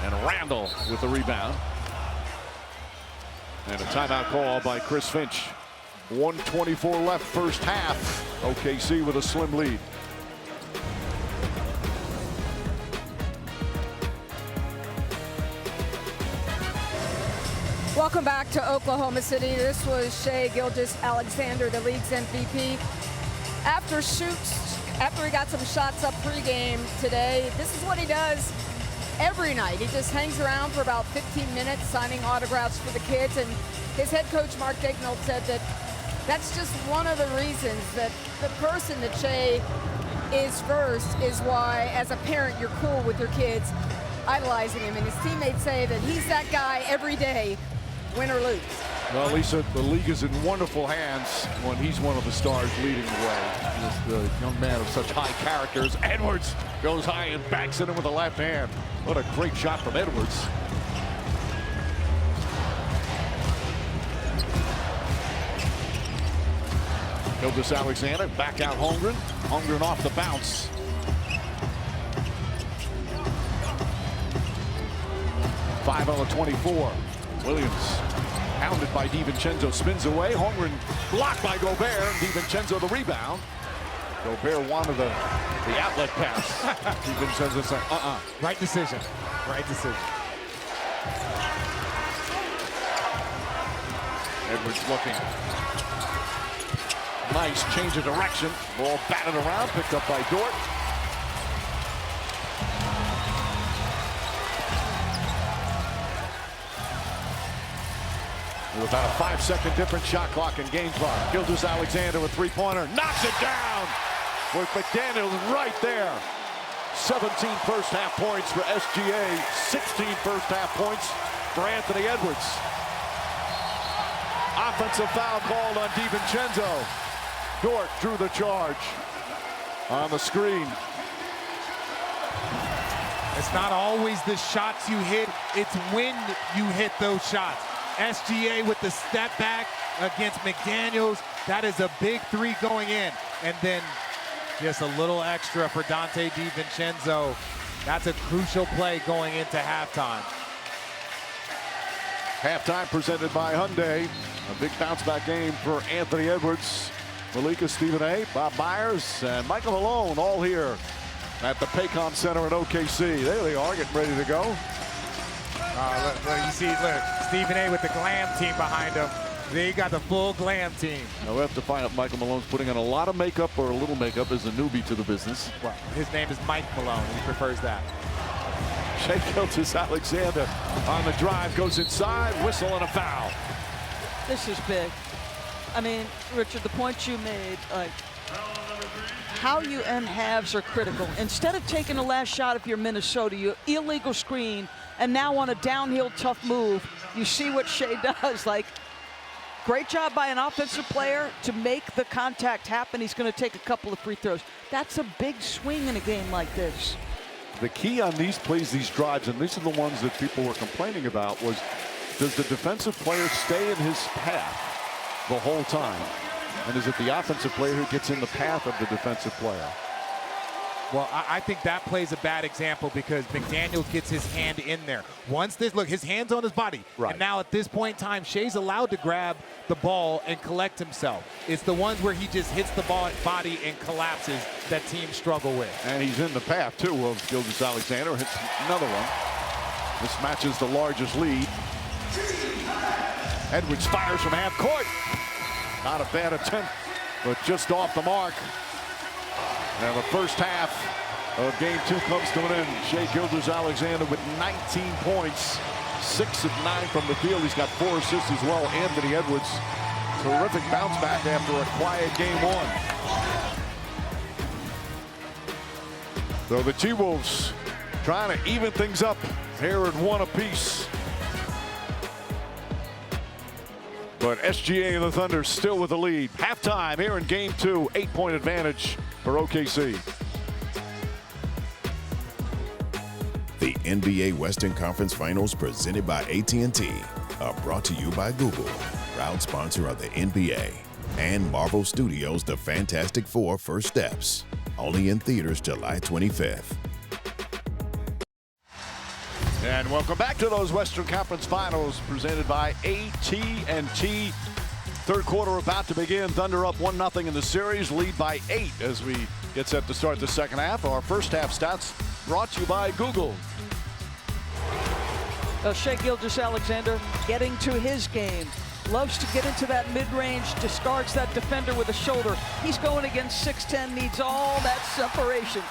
And Randall with the rebound. And a timeout call by Chris Finch. 1:24 left first half. OKC with a slim lead. Welcome back to Oklahoma City. This was Shai Gilgeous-Alexander, the league's MVP. After he got some shots up pregame today, this is what he does every night. He just hangs around for about 15 minutes signing autographs for the kids. And his head coach, Mark Daigneault, said that that's just one of the reasons that the person that Shai is first is why, as a parent, you're cool with your kids idolizing him. And his teammates say that he's that guy every day, win or lose. Well, Lisa, the league is in wonderful hands when he's one of the stars leading the way. He's the young man of such high characters. Edwards goes high and backs it in with the left hand. What a great shot from Edwards. Gilgeous-Alexander back out Holmgren. Holmgren off the bounce. Five on the 24. Williams hounded by DiVincenzo, spins away. Holmgren blocked by Gobert. DiVincenzo the rebound. Gobert wanted the outlet pass. DiVincenzo said, Right decision. Right decision. Edwards looking. Nice change of direction. Ball batted around, picked up by Dort. With about a 5-second difference, shot clock and game clock. Gilgeous-Alexander with three-pointer, knocks it down with McDaniels right there. 17 first half points for SGA, 16 first half points for Anthony Edwards. Offensive foul called on DiVincenzo. Dort drew the charge on the screen. It's not always the shots you hit, it's when you hit those shots. SGA with the step back against McDaniels. That is a big 3 going in. And then just a little extra for Donte DiVincenzo. That's a crucial play going into halftime. Halftime presented by Hyundai. A big bounce back game for Anthony Edwards, Malika, Stephen A., Bob Myers, and Michael Malone all here at the Paycom Center in OKC. There they are, getting ready to go. Look, you see, look, Stephen A. with the glam team behind him. They got the full glam team. Now we have to find out Michael Malone's putting on a lot of makeup or a little makeup as a newbie to the business. Well, his name is Mike Malone. He prefers that. Shai Gilgeous-Alexander on the drive, goes inside, whistle and a foul. This is big. I mean, Richard, the point you made, like, how you end halves are critical. Instead of taking the last shot if you're Minnesota, you illegal screen, and now on a downhill tough move, you see what Shai does. Like, great job by an offensive player to make the contact happen. He's going to take a couple of free throws. That's a big swing in a game like this. The key on these plays, these drives, and these are the ones that people were complaining about, was does the defensive player stay in his path the whole time? And is it the offensive player who gets in the path of the defensive player? Well, I think that plays a bad example because McDaniel gets his hand in there. Once this, look, his hand's on his body. Right. And now at this point in time, Shai's allowed to grab the ball and collect himself. It's the ones where he just hits the body and collapses that teams struggle with. And he's in the path, too, of Gilgeous-Alexander. Hits another one. This matches the largest lead. Edwards fires from half court. Not a bad attempt, but just off the mark. And the first half of game 2 comes to an end. Shai Gilgeous-Alexander with 19 points, 6 of 9 from the field. He's got 4 assists as well. Anthony Edwards, terrific bounce back after a quiet game 1. So the T-Wolves trying to even things up here at 1 apiece. But SGA and the Thunder still with the lead. Halftime here in game 2, 8-point advantage for OKC. The NBA Western Conference Finals presented by AT&T are brought to you by Google, proud sponsor of the NBA, and Marvel Studios' The Fantastic Four: First Steps, only in theaters July 25th. And welcome back to those Western Conference Finals presented by AT&T. Third quarter about to begin. Thunder up 1-0 in the series, lead by 8 as we get set to start the second half. Our first half stats brought to you by Google. Shai Gilgeous-Alexander getting to his game. Loves to get into that mid-range, discards that defender with a shoulder. He's going against 6'10", needs all that separation.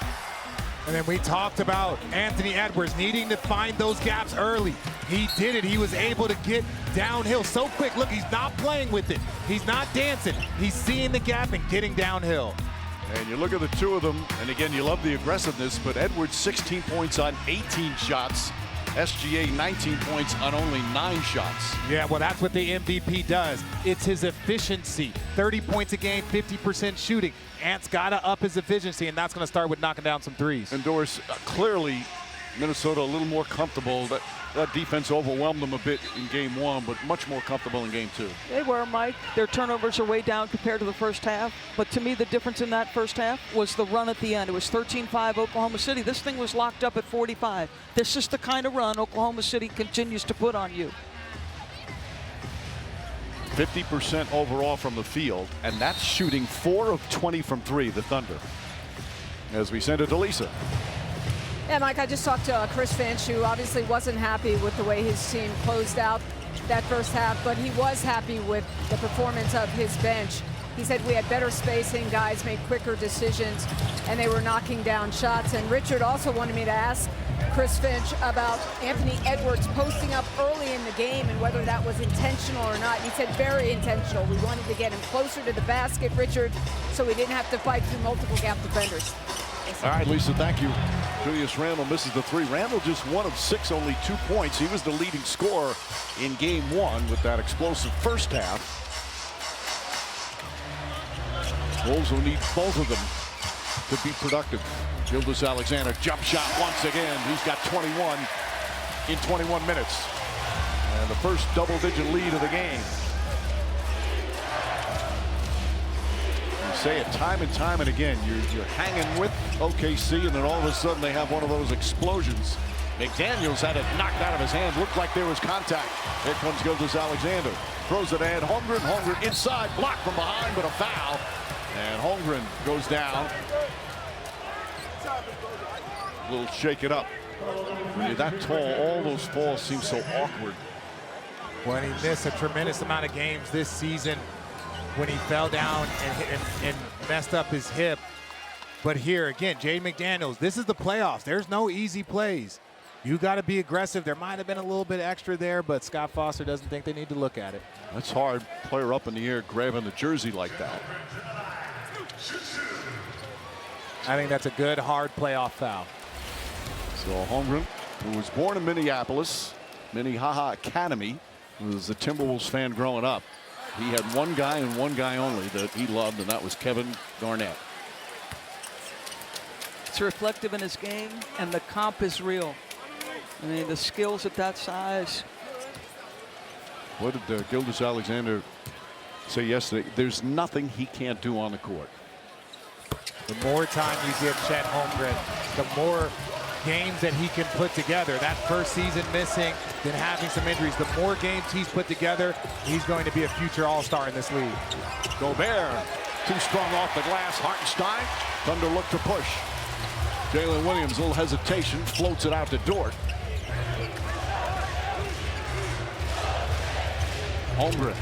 And then we talked about Anthony Edwards needing to find those gaps early. He did it. He was able to get downhill so quick. Look, he's not playing with it. He's not dancing. He's seeing the gap and getting downhill. And you look at the two of them, and again, you love the aggressiveness, but Edwards 16 points on 18 shots. SGA 19 points on only 9 shots. Yeah, well, that's what the MVP does. It's his efficiency. 30 points a game, 50% shooting. Ant's got to up his efficiency, and that's going to start with knocking down some threes. And Doris, clearly Minnesota a little more comfortable. That defense overwhelmed them a bit in game 1, but much more comfortable in game 2. They were, Mike. Their turnovers are way down compared to the first half. But to me, the difference in that first half was the run at the end. It was 13-5 Oklahoma City. This thing was locked up at 45. This is the kind of run Oklahoma City continues to put on you. 50% overall from the field, and that's shooting 4 of 20 from 3, the Thunder. As we send it to Lisa. Yeah, Mike, I just talked to Chris Finch, who obviously wasn't happy with the way his team closed out that first half, but he was happy with the performance of his bench. He said we had better spacing, guys made quicker decisions, and they were knocking down shots. And Richard also wanted me to ask Chris Finch about Anthony Edwards posting up early in the game and whether that was intentional or not. He said very intentional. We wanted to get him closer to the basket, Richard, so he didn't have to fight through multiple gap defenders. All right, Lisa, thank you. Julius Randle misses the 3. Randle just 1 of 6, only 2 points. He was the leading scorer in game 1 with that explosive first half. Wolves will need both of them to be productive. Gilgeous-Alexander jump shot once again. He's got 21 in 21 minutes. And the first double-digit lead of the game. Say it time and time and again. You're hanging with OKC, and then all of a sudden they have one of those explosions. McDaniels had it knocked out of his hand. Looked like there was contact. Here comes Gilgeous-Alexander. Throws it ahead. Holmgren inside. Blocked from behind, but a foul. And Holmgren goes down. A little shake it up. When you're that tall, all those falls seem so awkward. When he missed a tremendous amount of games this season when he fell down and messed up his hip. But here again, Jaden McDaniels, this is the playoffs. There's no easy plays. You got to be aggressive. There might have been a little bit extra there, but Scott Foster doesn't think they need to look at it. That's hard. Player up in the air grabbing the jersey like that. I think that's a good, hard playoff foul. So Holmgren, who was born in Minneapolis, Minnehaha Academy, was a Timberwolves fan growing up. He had one guy and one guy only that he loved, and that was Kevin Garnett. It's reflective in his game, and the comp is real. I mean, the skills at that size. What did Gilgeous-Alexander say yesterday? There's nothing he can't do on the court. The more time you give Chet Holmgren, the more games that he can put together. That first season missing, then having some injuries. The more games he's put together, he's going to be a future all-star in this league. Gobert, too strong off the glass. Hartenstein, Thunder look to push. Jalen Williams, a little hesitation, floats it out to Dort. Holmgren.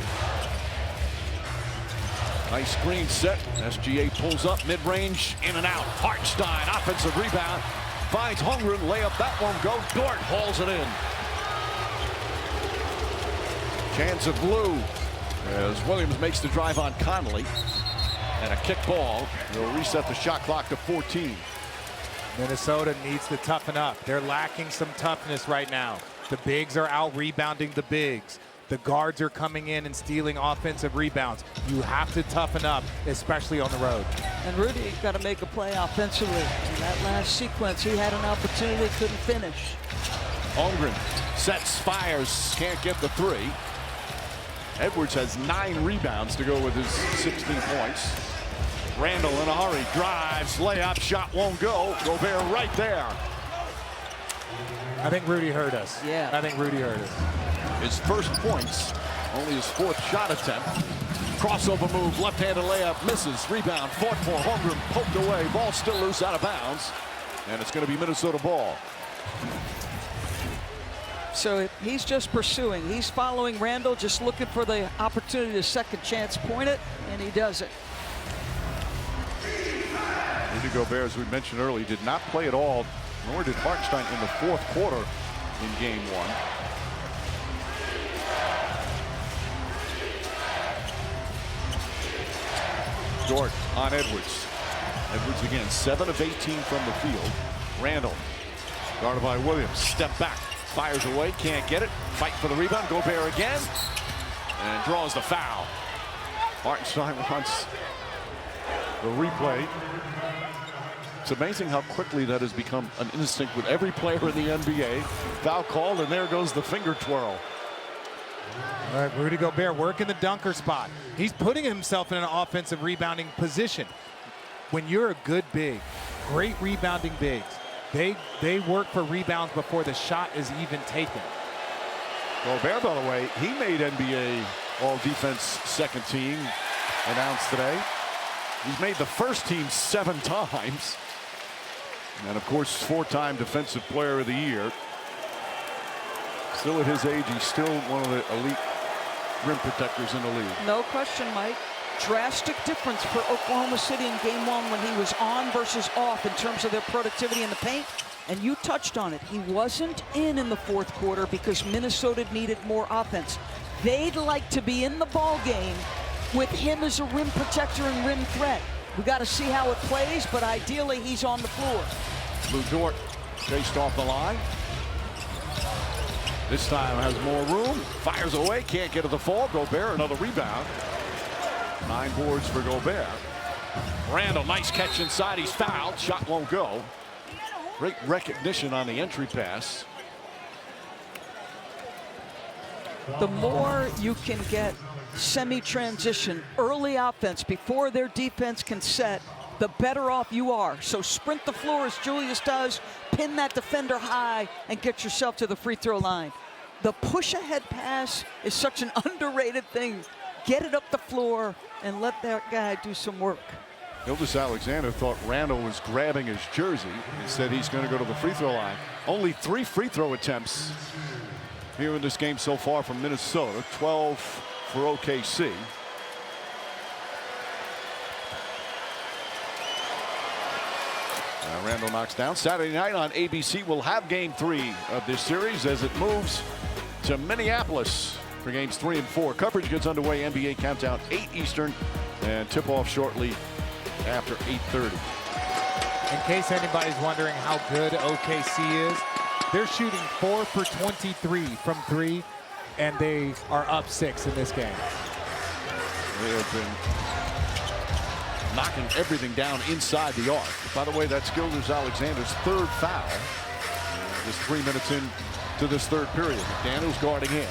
Nice screen set. SGA pulls up mid-range, in and out. Hartenstein, offensive rebound. Finds Holmgren, layup, that won't go. Dort hauls it in. Chance of blue as Williams makes the drive on Conley. And a kick ball. They'll reset the shot clock to 14. Minnesota needs to toughen up. They're lacking some toughness right now. The bigs are out rebounding the bigs. The guards are coming in and stealing offensive rebounds. You have to toughen up, especially on the road. And Rudy got to make a play offensively. In that last sequence, he had an opportunity, couldn't finish. Holmgren sets, fires, can't get the three. Edwards has 9 rebounds to go with his 16 points. Randall in a hurry, drives, layup, shot won't go. Gobert right there. I think Rudy hurt us. Yeah. I think Rudy hurt us. His first points, only his 4th shot attempt. Crossover move, left-handed layup, misses, rebound, fought for, Holmgren poked away, ball still loose, out of bounds, and it's going to be Minnesota ball. So he's just pursuing. He's following Randall, just looking for the opportunity to second chance point it, and he does it. Rudy Gobert, as we mentioned earlier, did not play at all, nor did Hartenstein in the 4th quarter in game 1. Dort on Edwards. Edwards again, 7 of 18 from the field. Randall, guarded by Williams, step back, fires away, can't get it. Fight for the rebound, Gobert again, and draws the foul. Hartenstein wants the replay. It's amazing how quickly that has become an instinct with every player in the NBA. Foul called, and there goes the finger twirl. All right, Rudy Gobert working the dunker spot. He's putting himself in an offensive rebounding position. When you're a good big, great rebounding bigs, they work for rebounds before the shot is even taken. Gobert, by the way, he made NBA All-Defense second team announced today. He's made the first team 7 times. And of course, 4-time Defensive Player of the Year. Still at his age, he's still one of the elite rim protectors in the league. No question, Mike. Drastic difference for Oklahoma City in game 1 when he was on versus off in terms of their productivity in the paint. And you touched on it. He wasn't in the 4th quarter because Minnesota needed more offense. They'd like to be in the ball game with him as a rim protector and rim threat. We got to see how it plays, but ideally he's on the floor. Lou Dort chased off the line. This time has more room. Fires away, can't get to the fall. Gobert, another rebound. 9 boards for Gobert. Randall, nice catch inside. He's fouled. Shot won't go. Great recognition on the entry pass. The more you can get semi-transition, early offense before their defense can set, the better off you are. So sprint the floor as Julius does, pin that defender high, and get yourself to the free throw line. The push-ahead pass is such an underrated thing. Get it up the floor and let that guy do some work. Gilgeous Alexander thought Randall was grabbing his jersey. Instead, he's going to go to the free throw line. Only 3 free throw attempts here in this game so far from Minnesota. 12 for OKC. Randall knocks down. Saturday night on ABC, we'll have game 3 of this series as it moves to Minneapolis for games 3 and 4. Coverage gets underway. NBA countdown 8 Eastern and tip off shortly after 8:30. In case anybody's wondering how good OKC is, they're shooting 4 for 23 from 3, and they are up 6 in this game. They have been knocking everything down inside the arc. By the way, that's Gilgeous Alexander's 3rd foul. Just 3 minutes into this 3rd period. McDaniels guarding him.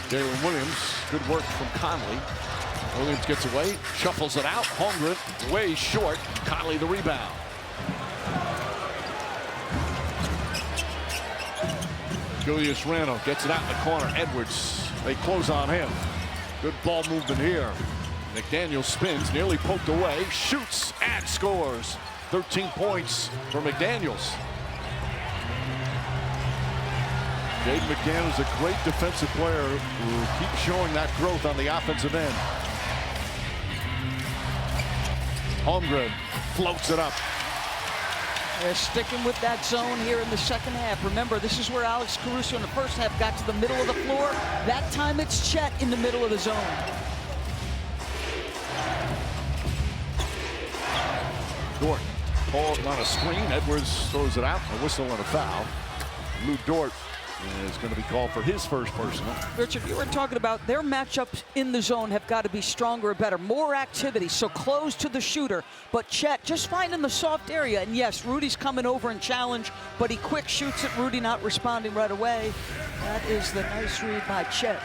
Jalen Williams, good work from Conley. Williams gets away, shuffles it out. Holmgren way short. Conley the rebound. Julius Randle gets it out in the corner. Edwards, they close on him. Good ball movement here. McDaniels spins, nearly poked away, shoots and scores. 13 points for McDaniels. Jaden McDaniels, a great defensive player who keeps showing that growth on the offensive end. Holmgren floats it up. They're sticking with that zone here in the second half. Remember, this is where Alex Caruso in the first half got to the middle of the floor. That time it's Chet in the middle of the zone. Dort called on a screen. Edwards throws it out. A whistle and a foul. Lou Dort is going to be called for his first personal. Richard, you were talking about their matchups in the zone have got to be stronger and better. More activity, so close to the shooter. But Chet just finding the soft area. And yes, Rudy's coming over and challenge, but he quick shoots it. Rudy not responding right away. That is the nice read by Chet.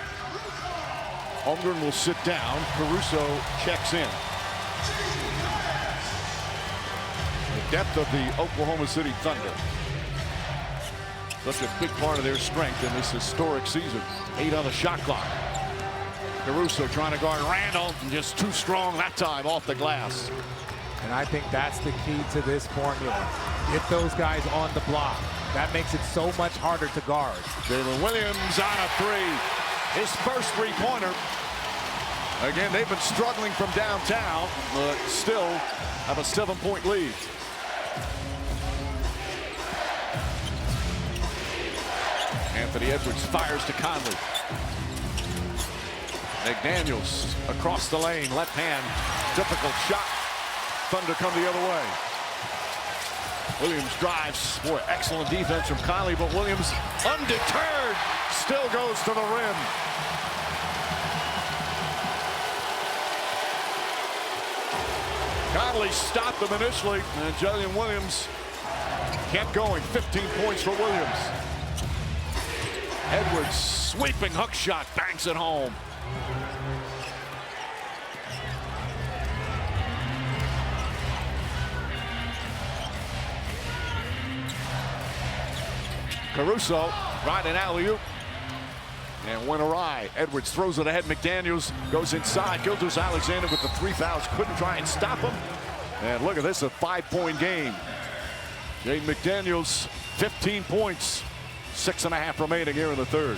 Holmgren will sit down. Caruso checks in. The depth of the Oklahoma City Thunder. Such a big part of their strength in this historic season. 8 on the shot clock. Caruso trying to guard Randall, and just too strong that time off the glass. And I think that's the key to this formula. Get those guys on the block. That makes it so much harder to guard. Jalen Williams on a 3. His first 3-pointer. Again, they've been struggling from downtown, but still have a 7-point lead. Anthony Edwards fires to Conley. McDaniels across the lane, left hand, difficult shot. Thunder come the other way. Williams drives. Boy, excellent defense from Conley, but Williams, undeterred, still goes to the rim. Conley stopped them initially, and Jalen Williams kept going. 15 points for Williams. Edwards, sweeping hook shot, banks it home. Caruso, right an alley-oop. And went awry. Edwards throws it ahead. McDaniels goes inside. Gilgeous Alexander with the 3 fouls. Couldn't try and stop him. And look at this, a 5-point game. Jaden McDaniels, 15 points. 6.5 remaining here in the 3rd.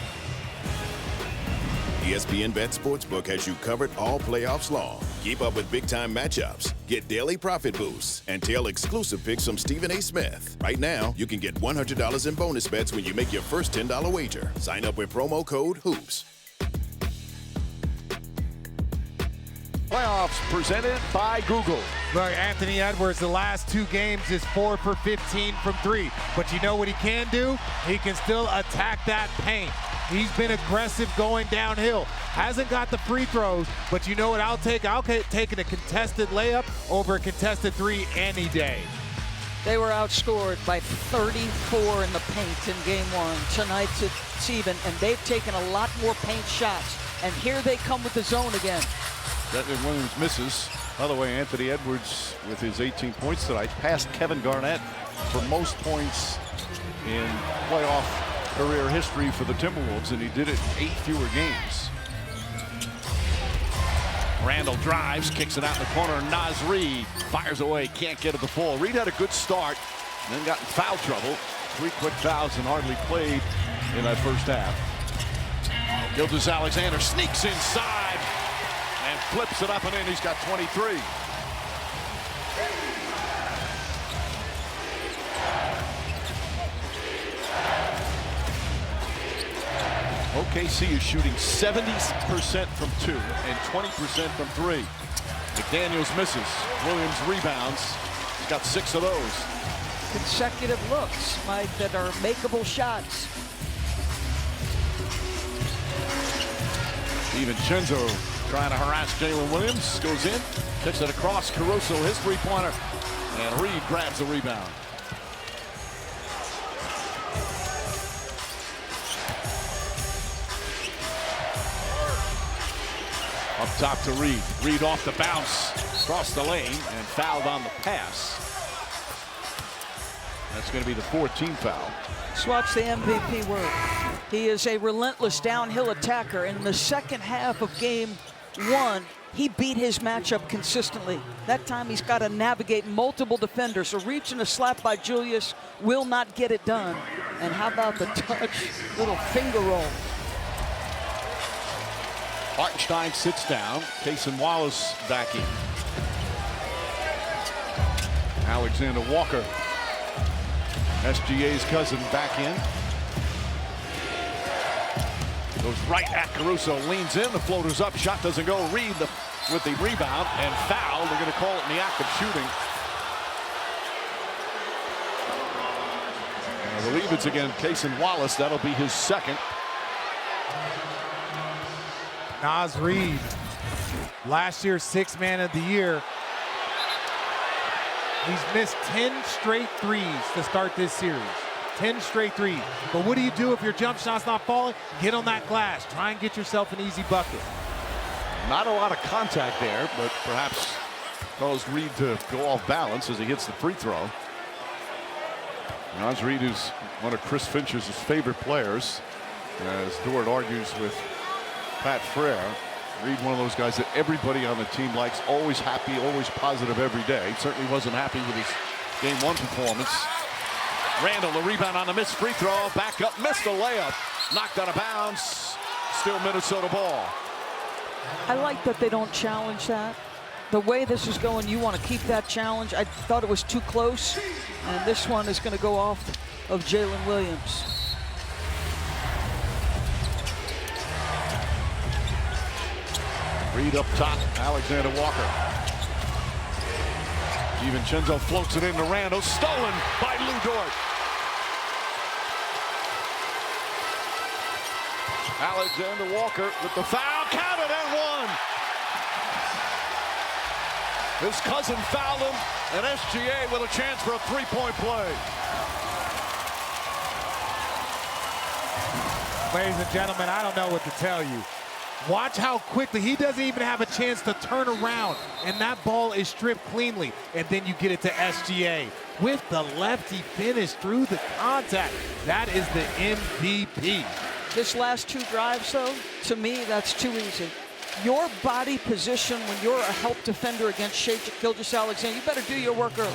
ESPN Bet Sportsbook has you covered all playoffs long. Keep up with big-time matchups, get daily profit boosts, and tail exclusive picks from Stephen A. Smith. Right now, you can get $100 in bonus bets when you make your first $10 wager. Sign up with promo code HOOPS. Playoffs presented by Google. Look, Anthony Edwards, the last 2 games is 4 for 15 from 3. But you know what he can do? He can still attack that paint. He's been aggressive going downhill. Hasn't got the free throws, but you know what I'll take? I'll take a contested layup over a contested 3 any day. They were outscored by 34 in the paint in game 1. Tonight it's even, and they've taken a lot more paint shots. And here they come with the zone again. Jalen Williams misses. By the way, Anthony Edwards with his 18 points tonight passed Kevin Garnett for most points in playoff career history for the Timberwolves, and he did it in 8 fewer games. Randall drives, kicks it out in the corner. Naz Reid fires away, can't get it to fall. Reid had a good start, then got in foul trouble. 3 quick fouls and hardly played in that first half. Gilgeous-Alexander sneaks inside and flips it up and in. He's got 23. OKC is shooting 70% from 2 and 20% from 3. McDaniels misses. Williams rebounds. He's got 6 of those. Consecutive looks, Mike, that are makeable shots. DiVincenzo trying to harass Jalen Williams. Goes in, kicks it across. Caruso, his three-pointer. And Reid grabs the rebound. Up top to Reid. Reid off the bounce, across the lane, and fouled on the pass. That's going to be the 14th foul. Let's watch the MVP work. He is a relentless downhill attacker. In the second half of game 1, he beat his matchup consistently. That time he's got to navigate multiple defenders. A reach and a slap by Julius will not get it done. And how about the touch, little finger roll. Hartenstein sits down. Cason Wallace back in. Alexander Walker, SGA's cousin, back in. Goes right at Caruso, leans in, the floater's up, shot doesn't go. Reid with the rebound and foul. They're going to call it in the act of shooting. And I believe it's again Cason Wallace. That'll be his second. Naz Reid, last year's 6th man of the year. He's missed 10 straight threes to start this series. 10 straight threes. But what do you do if your jump shot's not falling? Get on that glass. Try and get yourself an easy bucket. Not a lot of contact there, but perhaps caused Reid to go off balance as he hits the free throw. Naz Reid is one of Chris Finch's favorite players, as Dort argues with Pat Frere. Reid, one of those guys that everybody on the team likes, always happy, always positive every day. Certainly wasn't happy with his game 1 performance. Randall, the rebound on the missed free throw, back up, missed the layup, knocked out of bounds, still Minnesota ball. I like that they don't challenge that. The way this is going, you want to keep that challenge. I thought it was too close, and this one is going to go off of Jalen Williams. Reid up top, Alexander Walker. DiVincenzo floats it into Randall, stolen by Lou Dort. Alexander Walker with the foul, counted and one. His cousin fouled him, and SGA with a chance for a three-point play. Ladies and gentlemen, I don't know what to tell you. Watch how quickly, he doesn't even have a chance to turn around, and that ball is stripped cleanly, and then you get it to SGA. With the left, he finished through the contact. That is the MVP. This last 2 drives, though, to me, that's too easy. Your body position when you're a help defender against Shai Gilgeous-Alexander, you better do your work early.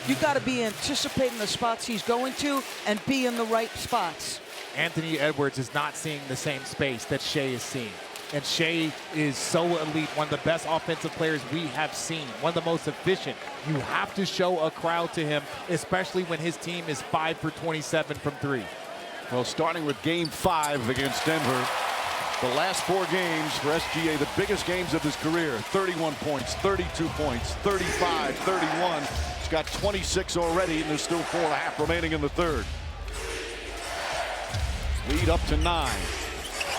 You've got to be anticipating the spots he's going to and be in the right spots. Anthony Edwards is not seeing the same space that Shai is seeing. And Shai is so elite, one of the best offensive players we have seen, one of the most efficient. You have to show a crowd to him, especially when his team is 5 for 27 from 3. Well, starting with game 5 against Denver, the last 4 games for SGA, the biggest games of his career. 31 points, 32 points, 35, 31. He's got 26 already, and there's still 4.5 remaining in the third. Lead up to 9.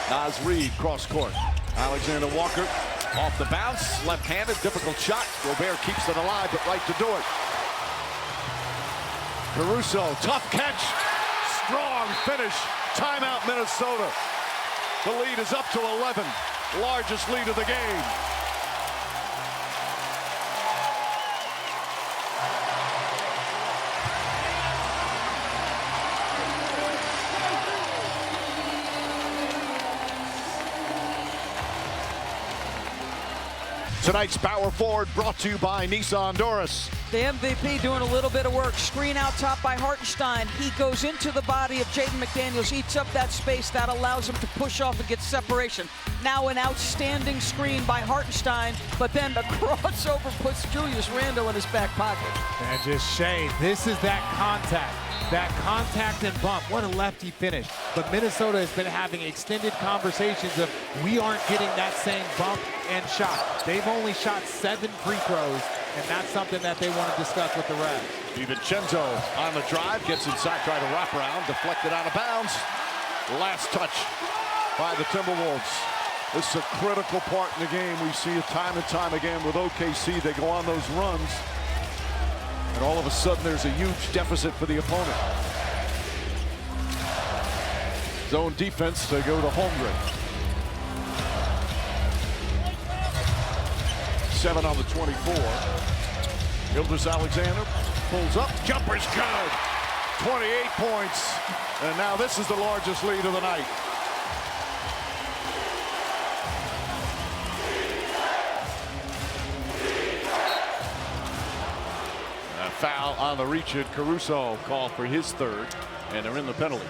Naz Reid, cross court. Alexander Walker off the bounce, left-handed, difficult shot. Gobert keeps it alive, but right to Dort. Caruso, tough catch, strong finish. Timeout, Minnesota. The lead is up to 11, largest lead of the game. Tonight's Power Forward brought to you by Nissan Doris. The MVP doing a little bit of work. Screen out top by Hartenstein. He goes into the body of Jaden McDaniels, eats up that space. That allows him to push off and get separation. Now an outstanding screen by Hartenstein, but then the crossover puts Julius Randle in his back pocket. And just Shea, this is that contact and bump. What a lefty finish. But Minnesota has been having extended conversations of we aren't getting that same bump and shot. They've only shot 7 free throws, and that's something that they want to discuss with the refs. DiVincenzo on the drive, gets inside, try to wrap around, deflected out of bounds. Last touch by the Timberwolves. This is a critical part in the game. We see it time and time again with OKC. They go on those runs, and all of a sudden there's a huge deficit for the opponent. Zone defense to go to Holmgren. 7 on the 24. Gilgeous-Alexander pulls up, jumper's good. 28 points, and now this is the largest lead of the night. A foul on the reach at Caruso, called for his third, and they're in the penalty.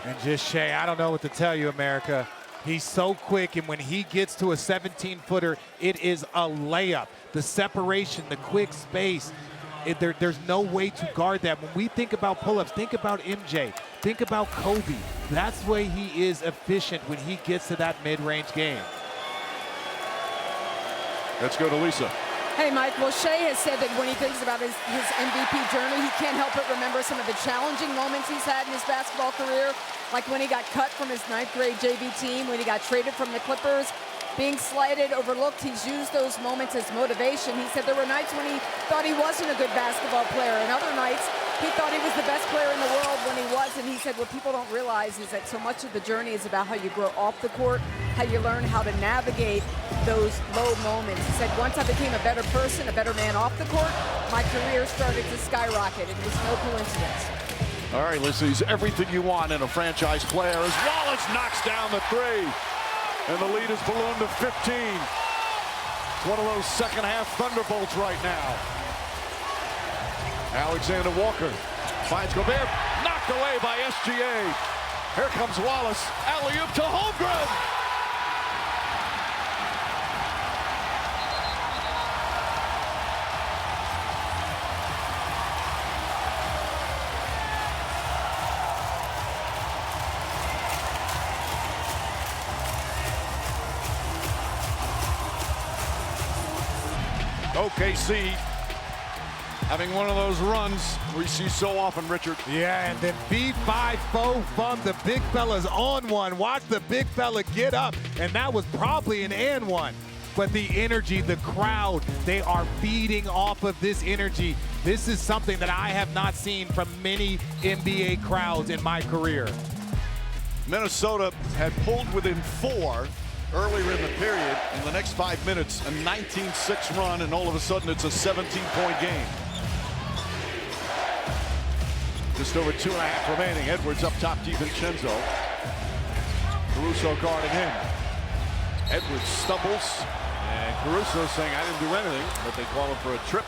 And just Shea, I don't know what to tell you, America. He's so quick, and when he gets to a 17-footer, it is a layup. The separation, the quick space, there's no way to guard that. When we think about pull-ups, think about MJ, think about Kobe. That's the way he is efficient when he gets to that mid-range game. Let's go to Lisa. Hey, Mike, well, Shea has said that when he thinks about his MVP journey, he can't help but remember some of the challenging moments he's had in his basketball career, like when he got cut from his 9th grade JV team, when he got traded from the Clippers, being slighted, overlooked. He's used those moments as motivation. He said there were nights when he thought he wasn't a good basketball player, and other nights he thought he was the best player in the world when he was. And he said what people don't realize is that so much of the journey is about how you grow off the court, how you learn how to navigate those low moments. He said, once I became a better person, a better man off the court, my career started to skyrocket. It was no coincidence. All right, Lisa, he's everything you want in a franchise player as Wallace knocks down the 3. And the lead is ballooned to 15. It's one of those second-half thunderbolts right now. Alexander Walker finds Gobert, knocked away by SGA. Here comes Wallace, alley-oop to Holmgren. OKC having one of those runs we see so often, Richard. Yeah, and then B5 foe from the big fella's on one. Watch the big fella get up, and that was probably an and one. But the energy, the crowd, they are feeding off of this energy. This is something that I have not seen from many NBA crowds in my career. Minnesota had pulled within 4 earlier in the period. In the next 5 minutes, a 19-6 run, and all of a sudden it's a 17-point game. Just over 2.5 remaining. Edwards up top, DiVincenzo. Caruso guarding him. Edwards stumbles, and Caruso saying, I didn't do anything, but they call him for a trip.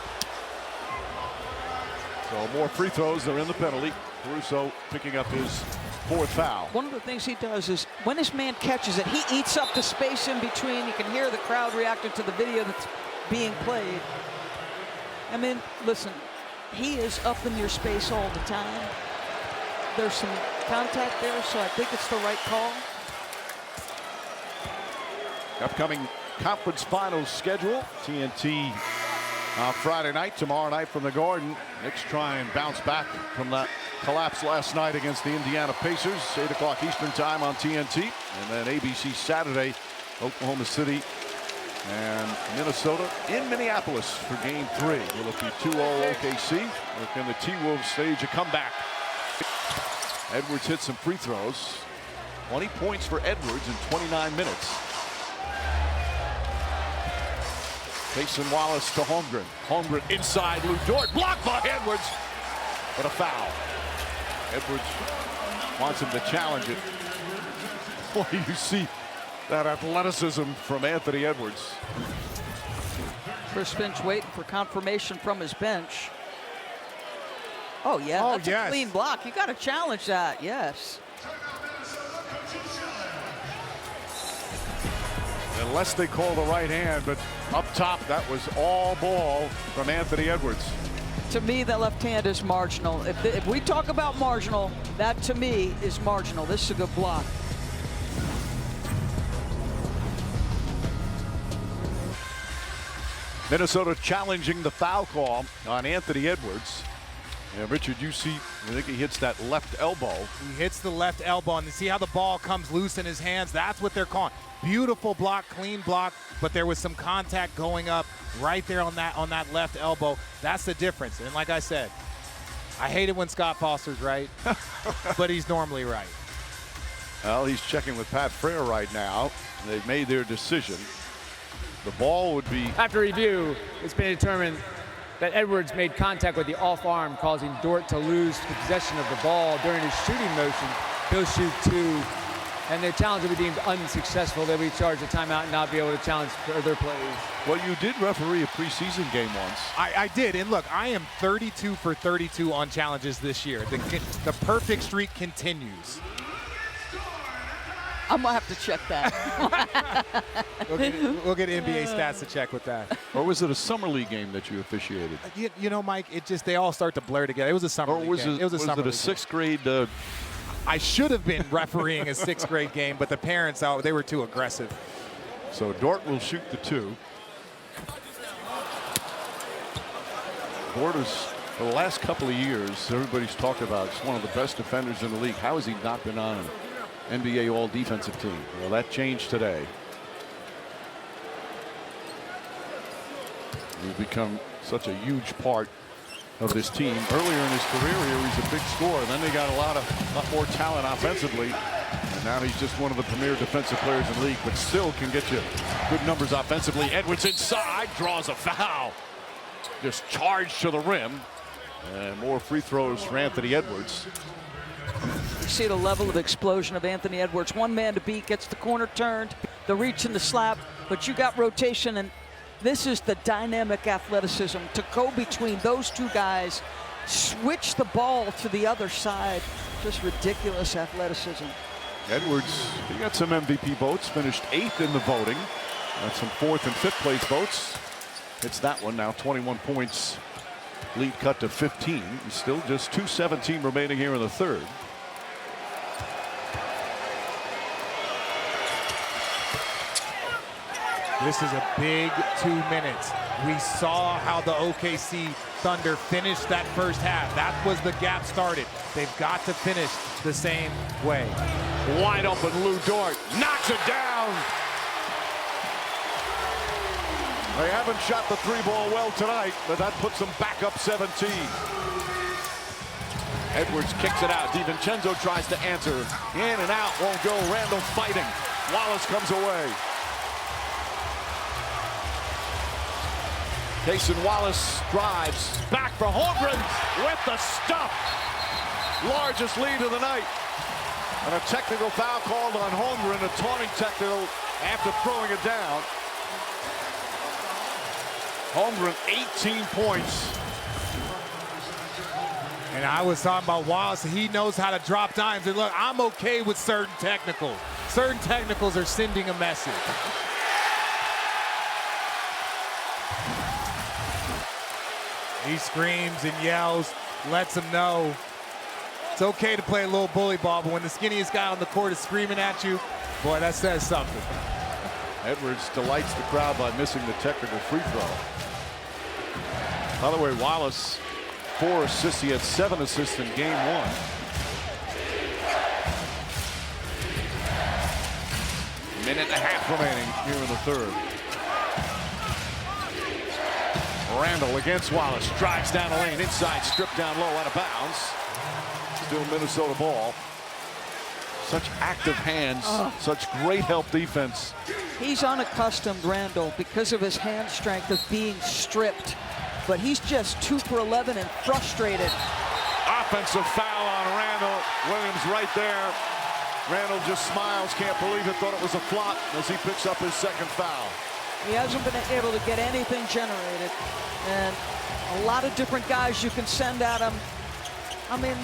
So more free throws, they're in the penalty. Caruso picking up his 4th foul. One of the things he does is when his man catches it, he eats up the space in between. You can hear the crowd reacting to the video that's being played. I mean, listen, he is up in your space all the time. There's some contact there, so I think it's the right call. Upcoming conference finals schedule. TNT Friday night, tomorrow night from the Garden. Knicks try and bounce back from that collapse last night against the Indiana Pacers. 8 o'clock Eastern time on TNT. And then ABC Saturday, Oklahoma City and Minnesota in Minneapolis for game 3. Will it be 2-0 OKC, or can the T-Wolves stage a comeback? Edwards hit some free throws. 20 points for Edwards in 29 minutes. Mason Wallace to Holmgren. Holmgren inside, Lou Dort, blocked by Edwards, but a foul. Edwards wants him to challenge it. Boy, you see That athleticism from Anthony Edwards. Chris Finch waiting for confirmation from his bench. Oh, yeah, Oh, that's yes. a clean block. You got to challenge that, yes. Unless they call the right hand, but up top, that was all ball from Anthony Edwards. To me, that left hand is marginal. If we talk about marginal, that to me is marginal. This is a good block. Minnesota challenging the foul call on Anthony Edwards. And Richard, you see, I think he hits that left elbow. He hits the left elbow, and you see how the ball comes loose in his hands. That's what they're calling. Beautiful block, clean block, but there was some contact going up right there on that left elbow. That's the difference. And like I said, I hate it when Scott Foster's right, but he's normally right. Well, he's checking with Pat Frere right now. They've made their decision. The ball would be... After review, it's been determined that Edwards made contact with the off arm, causing Dort to lose possession of the ball during his shooting motion. He'll shoot 2, and their challenge will be deemed unsuccessful. They'll be charged a timeout and not be able to challenge further plays. Well, you did referee a preseason game once. I did, and look, I am 32 for 32 on challenges this year. The perfect streak continues. I'm going to have to check that. We'll get NBA stats to check with that. Or was it a summer league game that you officiated? You know, Mike, they all start to blur together. It was a summer league game. It was a summer league game. Sixth grade? I should have been refereeing a 6th grade game, but the parents, they were too aggressive. So Dort will shoot the 2. Dort is, for the last couple of years, everybody's talked about, he's one of the best defenders in the league. How has he not been on an NBA all-defensive team? Well, that changed today. He's become such a huge part of this team. Earlier in his career here, he's a big scorer. Then they got a lot more talent offensively. And now he's just one of the premier defensive players in the league, but still can get you good numbers offensively. Edwards inside, draws a foul. Just charged to the rim. And more free throws for Anthony Edwards. You see the level of explosion of Anthony Edwards. One man to beat, gets the corner turned, the reach and the slap, but you got rotation, and this is the dynamic athleticism to go between those two guys, switch the ball to the other side. Just ridiculous athleticism. Edwards, he got some MVP votes, finished 8th in the voting. Got some 4th and 5th place votes. Hits that one now, 21 points. Lead cut to 15. Still just 2:17 remaining here in the 3rd. This is a big 2 minutes. We saw how the OKC Thunder finished that first half. That was the gap started. They've got to finish the same way. Wide open Lou Dort knocks it down. They haven't shot the 3-ball well tonight, but that puts them back up 17. Edwards kicks it out. DiVincenzo tries to answer. In and out, won't go. Randall fighting. Wallace comes away. Cason Wallace drives back for Holmgren with the stuff. Largest lead of the night. And a technical foul called on Holmgren, a taunting technical after throwing it down. Holmgren, 18 points. And I was talking about Wallace. He knows how to drop dimes. And look, I'm okay with certain technicals. Certain technicals are sending a message. He screams and yells, lets them know it's okay to play a little bully ball, but when the skinniest guy on the court is screaming at you, boy, that says something. Edwards delights the crowd by missing the technical free throw. By the way, Wallace, 4 assists. He had 7 assists in game 1. Minute and a half remaining here in the 3rd. Randall against Wallace, drives down the lane, inside, stripped down low, out of bounds. Still Minnesota ball. Such active hands, such great help defense. He's unaccustomed, Randall, because of his hand strength of being stripped. But he's just 2 for 11 and frustrated. Offensive foul on Randall. Williams right there. Randall just smiles, can't believe it, thought it was a flop as he picks up his second foul. He hasn't been able to get anything generated. And a lot of different guys you can send at him. I mean,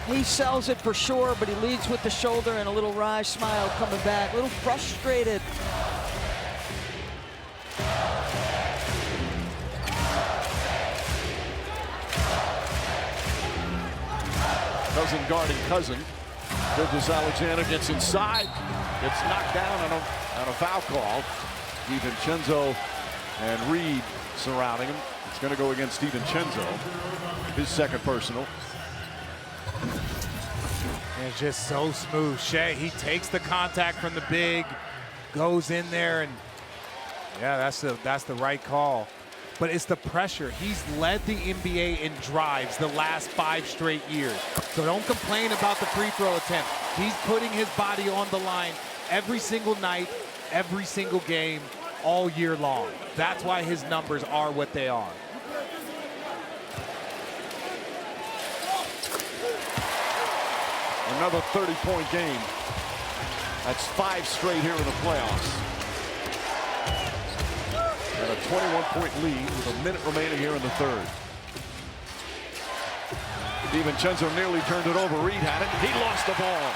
he sells it for sure, but he leads with the shoulder and a little wry smile coming back. A little frustrated. Cousin guarding cousin. Gilgeous-Alexander gets inside, gets knocked down on a foul call. DiVincenzo and Reed surrounding him. It's going to go against DiVincenzo, his second personal. And it's just so smooth. Shea, he takes the contact from the big, goes in there, and yeah, that's the right call. But it's the pressure. He's led the NBA in drives the last 5 straight years. So don't complain about the free throw attempt. He's putting his body on the line every single night, every single game, all year long. That's why his numbers are what they are. Another 30-point game. That's 5 straight here in the playoffs. And a 21-point lead with a minute remaining here in the third. DiVincenzo nearly turned it over. Reed had it. He lost the ball.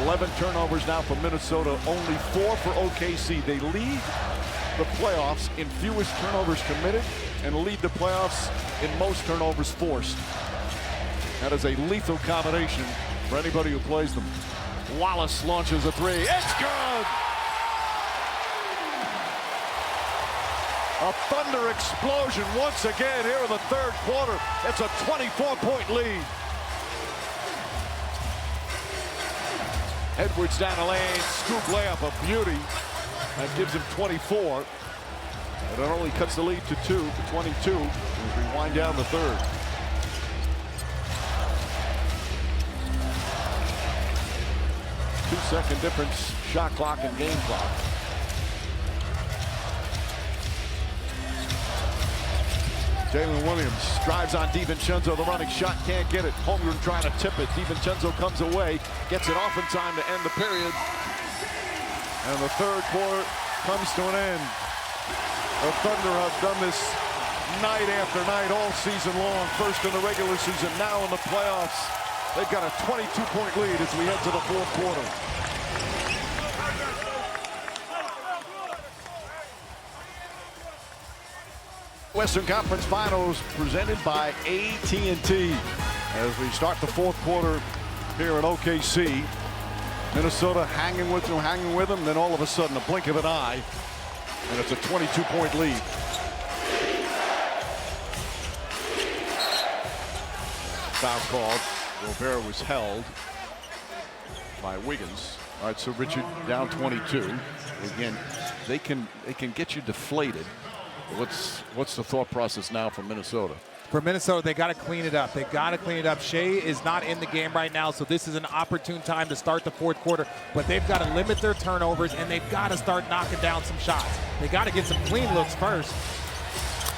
$11 turnovers now for Minnesota. Only 4 for OKC. They lead the playoffs in fewest turnovers committed and lead the playoffs in most turnovers forced. That is a lethal combination for anybody who plays them. Wallace launches a 3. It's good! A thunder explosion once again here in the third quarter. It's a 24-point lead. Edwards down the lane, scoop layup, a beauty. That gives him 24. But it only cuts the lead to 2 for 22 as we wind down the third. Two-second difference, shot clock and game clock. Jalen Williams drives on DiVincenzo. The running shot can't get it. Holmgren trying to tip it. DiVincenzo comes away, gets it off in time to end the period. And the third quarter comes to an end. The Thunder have done this night after night all season long. First in the regular season, now in the playoffs. They've got a 22-point lead as we head to the fourth quarter. Western Conference Finals presented by AT&T. As we start the fourth quarter here at OKC. Minnesota hanging with them, then all of a sudden a blink of an eye, and it's a 22-point lead. Foul called. Gobert was held by Wiggins. All right, so Richard down 22. Again, they can get you deflated. What's the thought process now for Minnesota? For Minnesota, they got to clean it up. They got to clean it up. Shea is not in the game right now, so this is an opportune time to start the fourth quarter. But they've got to limit their turnovers, and they've got to start knocking down some shots. They got to get some clean looks first.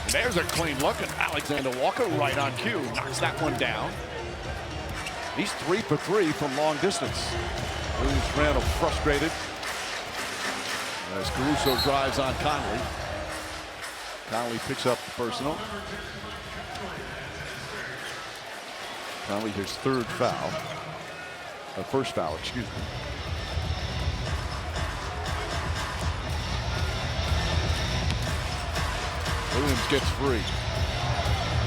There's a clean look, and Alexander Walker right on cue knocks that one down. He's 3 for 3 from long distance. Williams Randall frustrated as Caruso drives on Conley. Conley picks up the personal. Conley his third foul. First foul, excuse me. Williams gets free.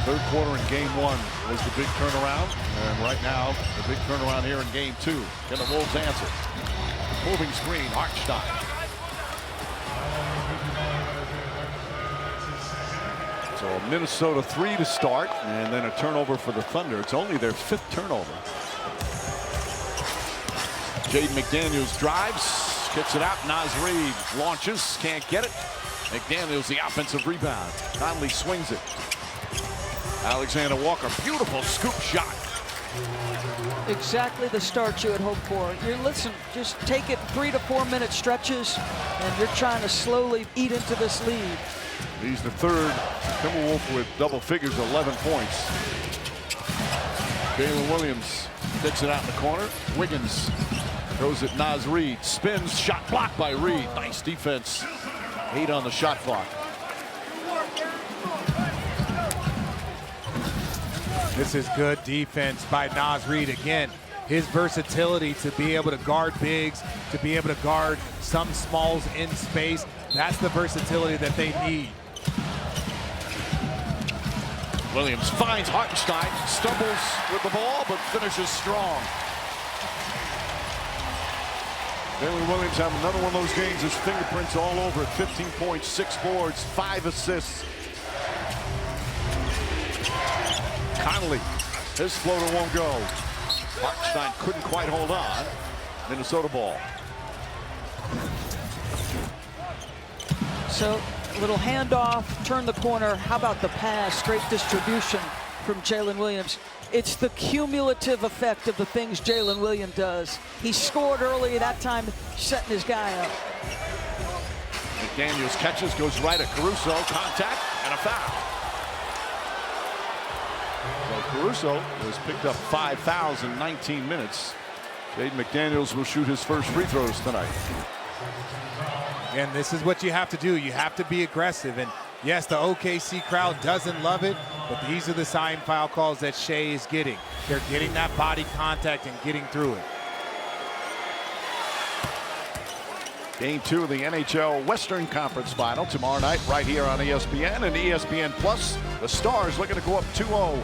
Third quarter in game 1 was the big turnaround. And right now, the big turnaround here in game 2. Can the Wolves answer? Moving screen, Hartenstein. So a Minnesota 3 to start, and then a turnover for the Thunder. It's only their 5th turnover. Jaden McDaniels drives, kicks it out. Naz Reid launches, can't get it. McDaniels the offensive rebound. Conley swings it. Alexander Walker, beautiful scoop shot. Exactly the start you had hoped for. Listen, just take it 3 to 4 minute stretches, and you're trying to slowly eat into this lead. He's the third Timberwolf with double figures, 11 points. Jalen Williams sticks it out in the corner. Wiggins throws it. Naz Reid spins, shot blocked by Reid. Nice defense. 8 on the shot clock. This is good defense by Naz Reid. Again, his versatility to be able to guard bigs, to be able to guard some smalls in space. That's the versatility that they need. Williams finds Hartenstein, stumbles with the ball, but finishes strong. Jalen Williams having another one of those games, his fingerprints all over it. 15 points, 6 boards, 5 assists. Conley, his floater won't go. Hartenstein couldn't quite hold on. Minnesota ball. So, a little handoff, turn the corner. How about the pass? Great distribution from Jalen Williams. It's the cumulative effect of the things Jalen Williams does. He scored early that time, setting his guy up. McDaniels catches, goes right at Caruso. Contact and a foul. So Caruso has picked up 5 fouls in 19 minutes. Jaden McDaniels will shoot his first free throws tonight. And this is what you have to do. You have to be aggressive. And yes, the OKC crowd doesn't love it, but these are the sign foul calls that Shea is getting. They're getting that body contact and getting through it. Game 2 of the NHL Western Conference Final tomorrow night right here on ESPN and ESPN Plus. The Stars looking to go up 2-0.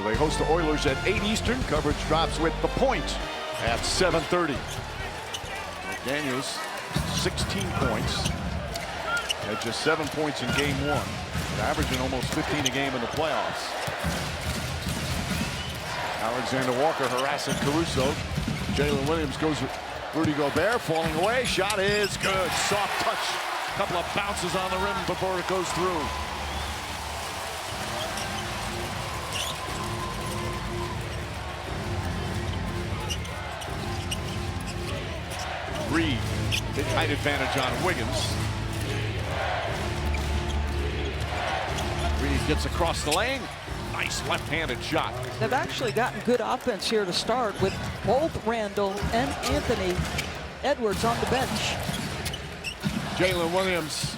They host the Oilers at 8 Eastern. Coverage drops with The Point at 7:30. McDaniels, 16 points. Had just 7 points in game 1. Averaging almost 15 a game in the playoffs. Alexander Walker harassing Caruso. Jalen Williams goes with Rudy Gobert, falling away. Shot is good. Soft touch. Couple of bounces on the rim before it goes through. Reid, big height advantage on Wiggins. Reid gets across the lane. Nice left-handed shot. They've actually gotten good offense here to start with both Randall and Anthony Edwards on the bench. Jalen Williams.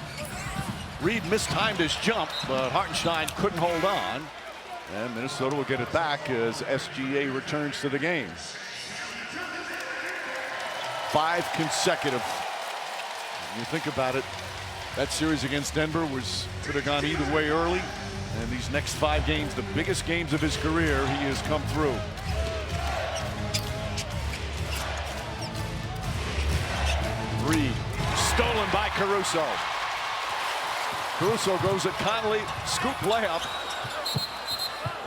Reid mistimed his jump, but Hartenstein couldn't hold on. And Minnesota will get it back as SGA returns to the game. 5 consecutive. When you think about it, that series against Denver could have gone either way early. And these next 5 games, the biggest games of his career, he has come through. Reid, stolen by Caruso. Caruso goes at Conley, scoop layup.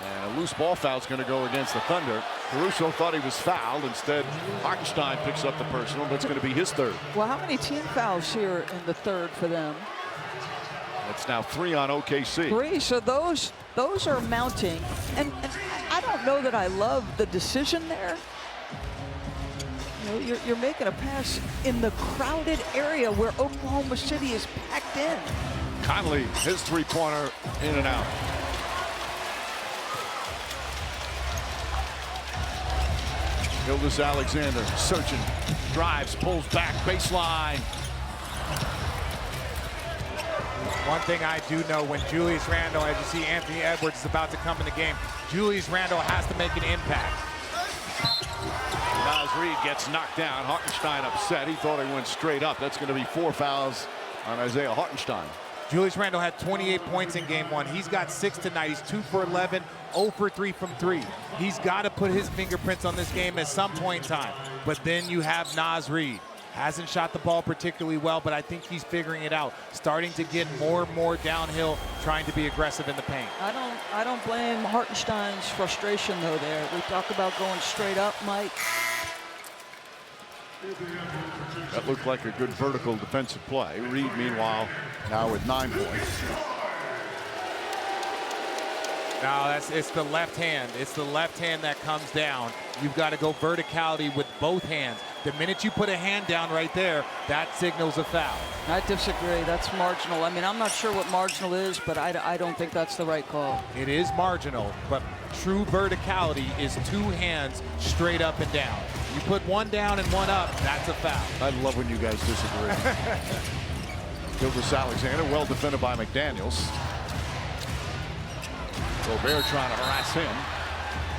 And a loose ball foul is going to go against the Thunder. Caruso thought he was fouled. Instead, Hartenstein picks up the personal, but it's going to be his third. Well, how many team fouls here in the third for them? It's now 3 on OKC. 3, so those are mounting. And I don't know that I love the decision there. You know, you're making a pass in the crowded area where Oklahoma City is packed in. Conley, his three-pointer, in and out. Gilgeous-Alexander searching, drives, pulls back, baseline. One thing I do know, when Julius Randle, as you see Anthony Edwards is about to come in the game, Julius Randle has to make an impact. Naz Reid gets knocked down. Hartenstein upset. He thought he went straight up. That's going to be 4 fouls on Isaiah Hartenstein. Julius Randle had 28 points in game 1. He's got 6 tonight. He's 2 for 11, 0 for 3 from 3. He's got to put his fingerprints on this game at some point in time. But then you have Naz Reid. Hasn't shot the ball particularly well, but I think he's figuring it out. Starting to get more and more downhill, trying to be aggressive in the paint. I don't blame Hartenstein's frustration though there. We talk about going straight up, Mike. That looked like a good vertical defensive play. Reid, meanwhile, now with 9 points. No, it's the left hand. It's the left hand that comes down. You've got to go verticality with both hands. The minute you put a hand down right there, that signals a foul. I disagree. That's marginal. I mean, I'm not sure what marginal is, but I don't think that's the right call. It is marginal, but true verticality is 2 hands straight up and down. You put one down and one up, that's a foul. I love when you guys disagree. Gilgeous-Alexander, well defended by McDaniels. Gobert trying to harass him.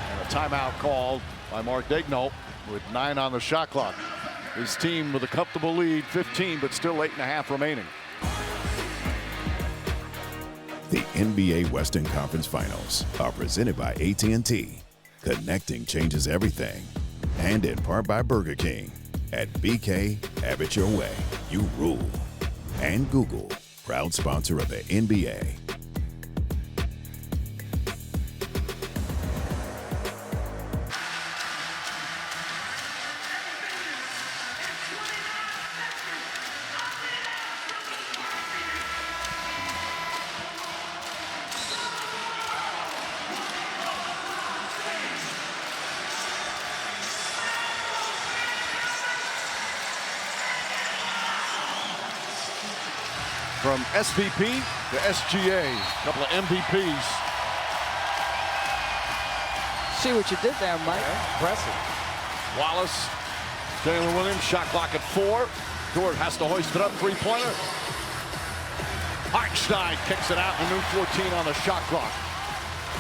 And a timeout called by Mark Daigneault with 9 on the shot clock. His team with a comfortable lead, 15, but still 8.5 remaining. The NBA Western Conference Finals are presented by AT&T. Connecting changes everything. And in part by Burger King. At BK, have it your way. You rule. And Google, proud sponsor of the NBA. From SVP to SGA, a couple of MVPs. See what you did there, Mike. Yeah, impressive. Wallace, Jalen Williams, shot clock at 4. Dort has to hoist it up, 3-pointer. Hartenstein kicks it out, a new 14 on the shot clock.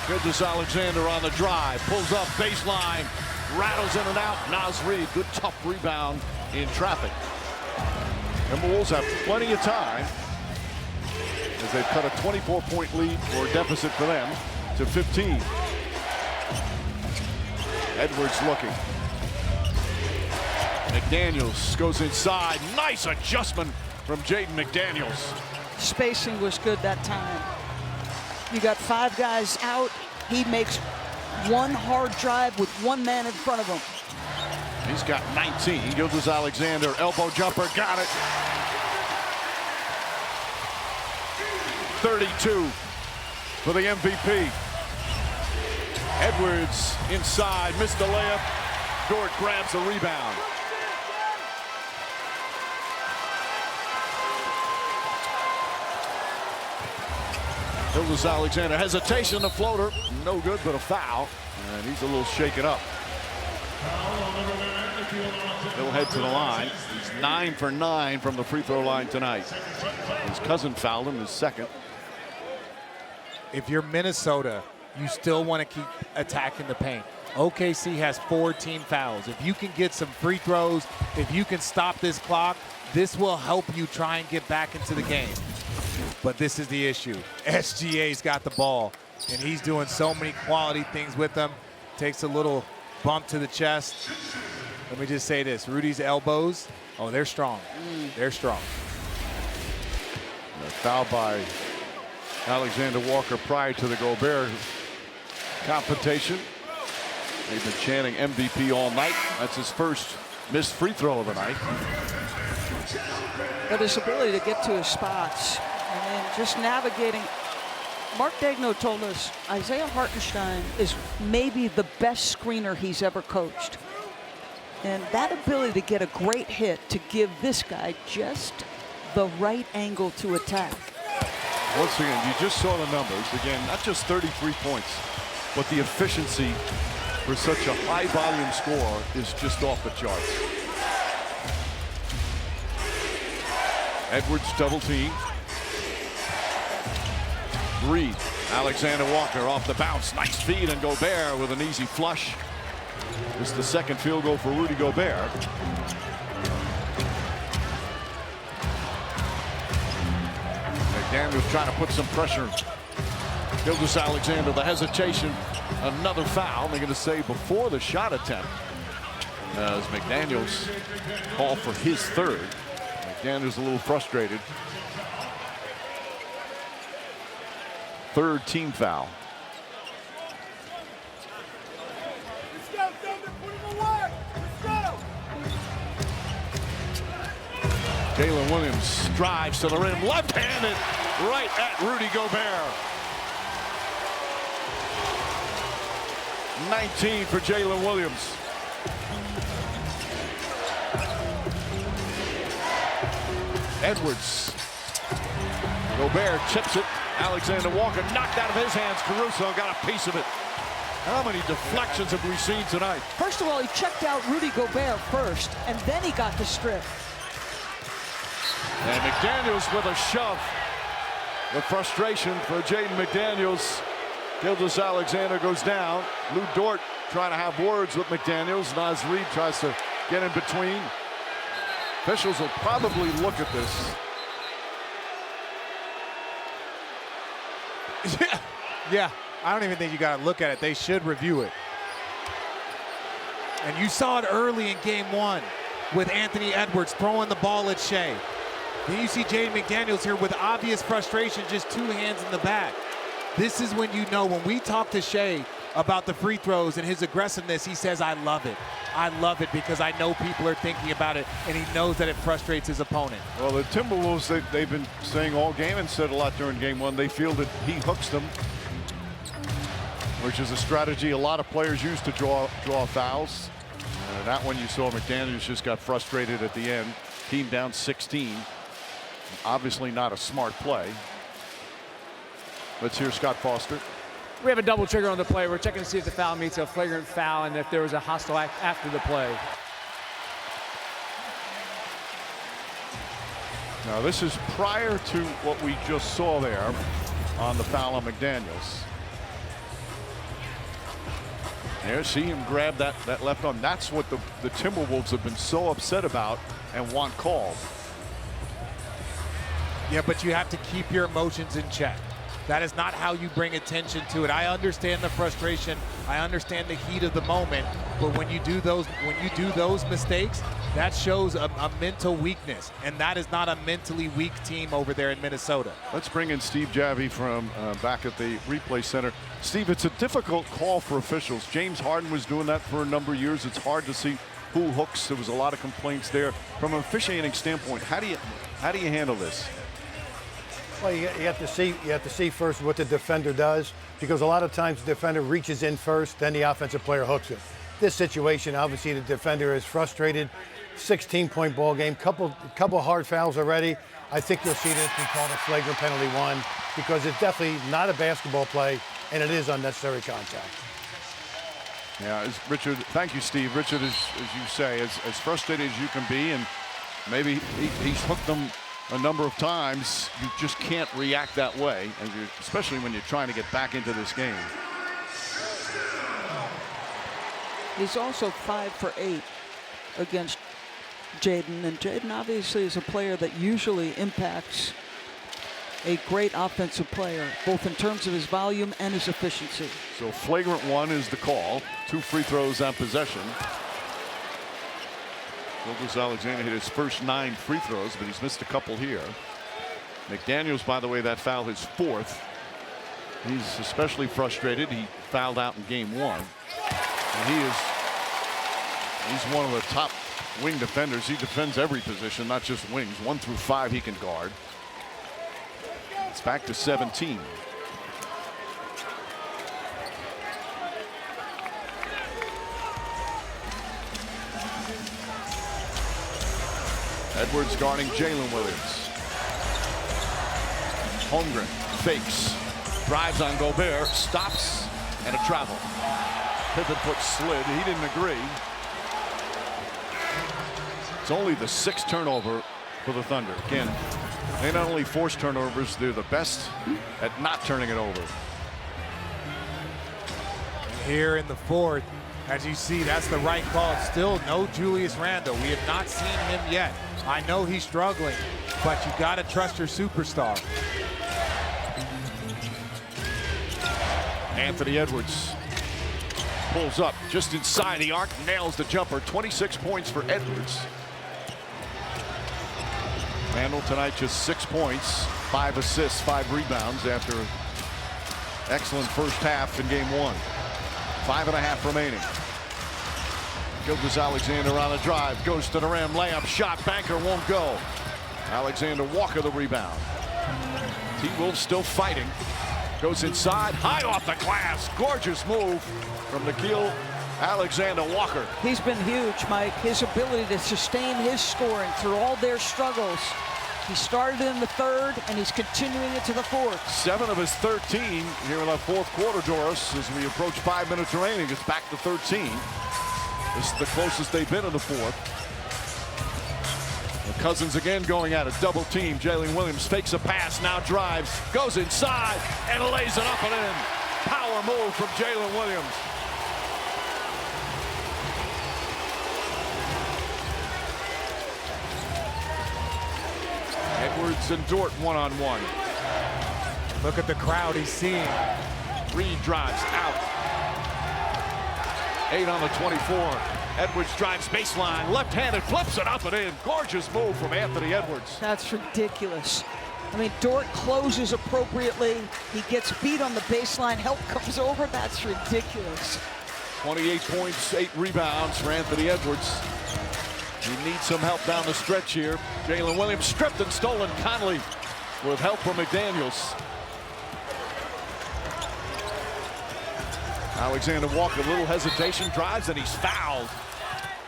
Gilgeous-Alexander on the drive, pulls up baseline, rattles in and out. Naz Reid, good tough rebound in traffic. Timberwolves have plenty of time as they've cut a 24-point lead or deficit for them to 15. Edwards looking. McDaniels goes inside. Nice adjustment from Jaden McDaniels. Spacing was good that time. You got 5 guys out. He makes one hard drive with 1 man in front of him. He's got 19. Gilgeous-Alexander, elbow jumper, got it. 32 for the MVP. Edwards inside, missed the layup. Dort grabs the rebound. Gilgeous-Alexander, hesitation, the floater, no good, but a foul, and he's a little shaken up. He'll head to the line. He's 9 for 9 from the free throw line tonight. His cousin fouled him, his second. If you're Minnesota, you still want to keep attacking the paint. OKC has 4 team fouls. If you can get some free throws, if you can stop this clock, this will help you try and get back into the game. But this is the issue. SGA's got the ball, and he's doing so many quality things with them. Takes a little bump to the chest. Let me just say this, Rudy's elbows, oh, they're strong. They're strong. A foul by Alexander Walker prior to the Gobert confrontation. They've been chanting MVP all night. That's his first missed free throw of the night. But his ability to get to his spots and then just navigating. Mark Daigneault told us Isaiah Hartenstein is maybe the best screener he's ever coached. And that ability to get a great hit to give this guy just the right angle to attack. Once again, you just saw the numbers. Again, not just 33 points, but the efficiency for such a high volume score is just off the charts. Edwards double team. Reid, Alexander Walker off the bounce. Nice feed, and Gobert with an easy flush. This is the second field goal for Rudy Gobert. McDaniels trying to put some pressure. Gilgeous-Alexander, the hesitation, another foul. They're going to say before the shot attempt, as McDaniels called for his third. McDaniels a little frustrated. Third team foul. Jalen Williams drives to the rim, left-handed, right at Rudy Gobert. 19 for Jalen Williams. Edwards. Gobert chips it. Alexander Walker knocked out of his hands. Caruso got a piece of it. How many deflections have we seen tonight? First of all, he checked out Rudy Gobert first, and then he got the strip. And McDaniels with a shove. The frustration for Jaden McDaniels. Gilgeous-Alexander goes down. Lou Dort trying to have words with McDaniels. Naz Reid tries to get in between. Officials will probably look at this. Yeah, I don't even think you got to look at it. They should review it. And you saw it early in game one with Anthony Edwards throwing the ball at Shea. Then you see Jaden McDaniels here with obvious frustration, just two hands in the back. This is when you know, when we talk to Shea about the free throws and his aggressiveness, he says, I love it. I love it because I know people are thinking about it, and he knows that it frustrates his opponent. Well, the Timberwolves, they've been saying all game and said a lot during game one. They feel that he hooks them, which is a strategy a lot of players use to draw fouls. That one you saw McDaniels just got frustrated at the end. Team down 16. Obviously not a smart play. Let's hear Scott Foster. We have a double trigger on the play. We're checking to see if the foul meets a flagrant foul and if there was a hostile act after the play. Now this is prior to what we just saw there on the foul on McDaniels. There, see him grab that left arm. That's what the Timberwolves have been so upset about and want called. Yeah, but you have to keep your emotions in check. That is not how you bring attention to it. I understand the frustration. I understand the heat of the moment. But when you do those mistakes, that shows a mental weakness. And that is not a mentally weak team over there in Minnesota. Let's bring in Steve Javie from back at the replay center. Steve, it's a difficult call for officials. James Harden was doing that for a number of years. It's hard to see who hooks. There was a lot of complaints there. From an officiating standpoint, how do you handle this? Well, you have to see first what the defender does, because a lot of times the defender reaches in first, then the offensive player hooks it. This situation, obviously, the defender is frustrated. 16-point ball game, couple hard fouls already. I think you'll see this be called a flagrant penalty one, because it's definitely not a basketball play, and it is unnecessary contact. Yeah, Richard, thank you, Steve. Richard, as you say, as frustrated as you can be, and maybe he's hooked them a number of times. You just can't react that way, especially when you're trying to get back into this game. He's also 5 for 8 against Jaden, and Jaden obviously is a player that usually impacts a great offensive player, both in terms of his volume and his efficiency. So flagrant one is the call. 2 free throws on possession. Gilgeous-Alexander hit his first 9 free throws, but he's missed a couple here. McDaniels, by the way, that foul his 4th. He's especially frustrated. He fouled out in game 1. And he's one of the top wing defenders. He defends every position, not just wings. 1 through 5 he can guard. It's back to 17. Edwards guarding Jalen Williams. Holmgren fakes, drives on Gobert, stops, and a travel. Pivot foot slid. He didn't agree. It's only the 6th turnover for the Thunder. Again, they not only force turnovers, they're the best at not turning it over. Here in the 4th, as you see, that's the right call. Still no Julius Randle. We have not seen him yet. I know he's struggling, but you got to trust your superstar. Anthony Edwards pulls up just inside the arc, nails the jumper. 26 points for Edwards. Randle tonight just 6 points, 5 assists, 5 rebounds after an excellent first half in game 1. 5.5 remaining. Gilgeous-Alexander on a drive, goes to the rim, layup, shot, banker won't go. Alexander Walker the rebound. T-Wolves still fighting. Goes inside, high off the glass. Gorgeous move from Nickeil Alexander-Walker. He's been huge, Mike. His ability to sustain his scoring through all their struggles He started in the third, and he's continuing it to the fourth. 7 of his 13 here in the fourth quarter, Doris. As we approach 5 minutes remaining, it's back to 13. This is the closest they've been in the fourth. The Cousins again going at it, double team. Jalen Williams fakes a pass, now drives, goes inside, and lays it up and in. Power move from Jalen Williams. Edwards and Dort one-on-one. Look at the crowd he's seeing. Reed drives out. 8 on the 24. Edwards drives baseline, left-handed, flips it up and in. Gorgeous move from Anthony Edwards. That's ridiculous. I mean, Dort closes appropriately. He gets beat on the baseline. Help comes over. That's ridiculous. 28 points, 8 rebounds for Anthony Edwards. He needs some help down the stretch here. Jalen Williams stripped and stolen. Conley with help from McDaniels. Alexander Walker, a little hesitation, drives, and he's fouled.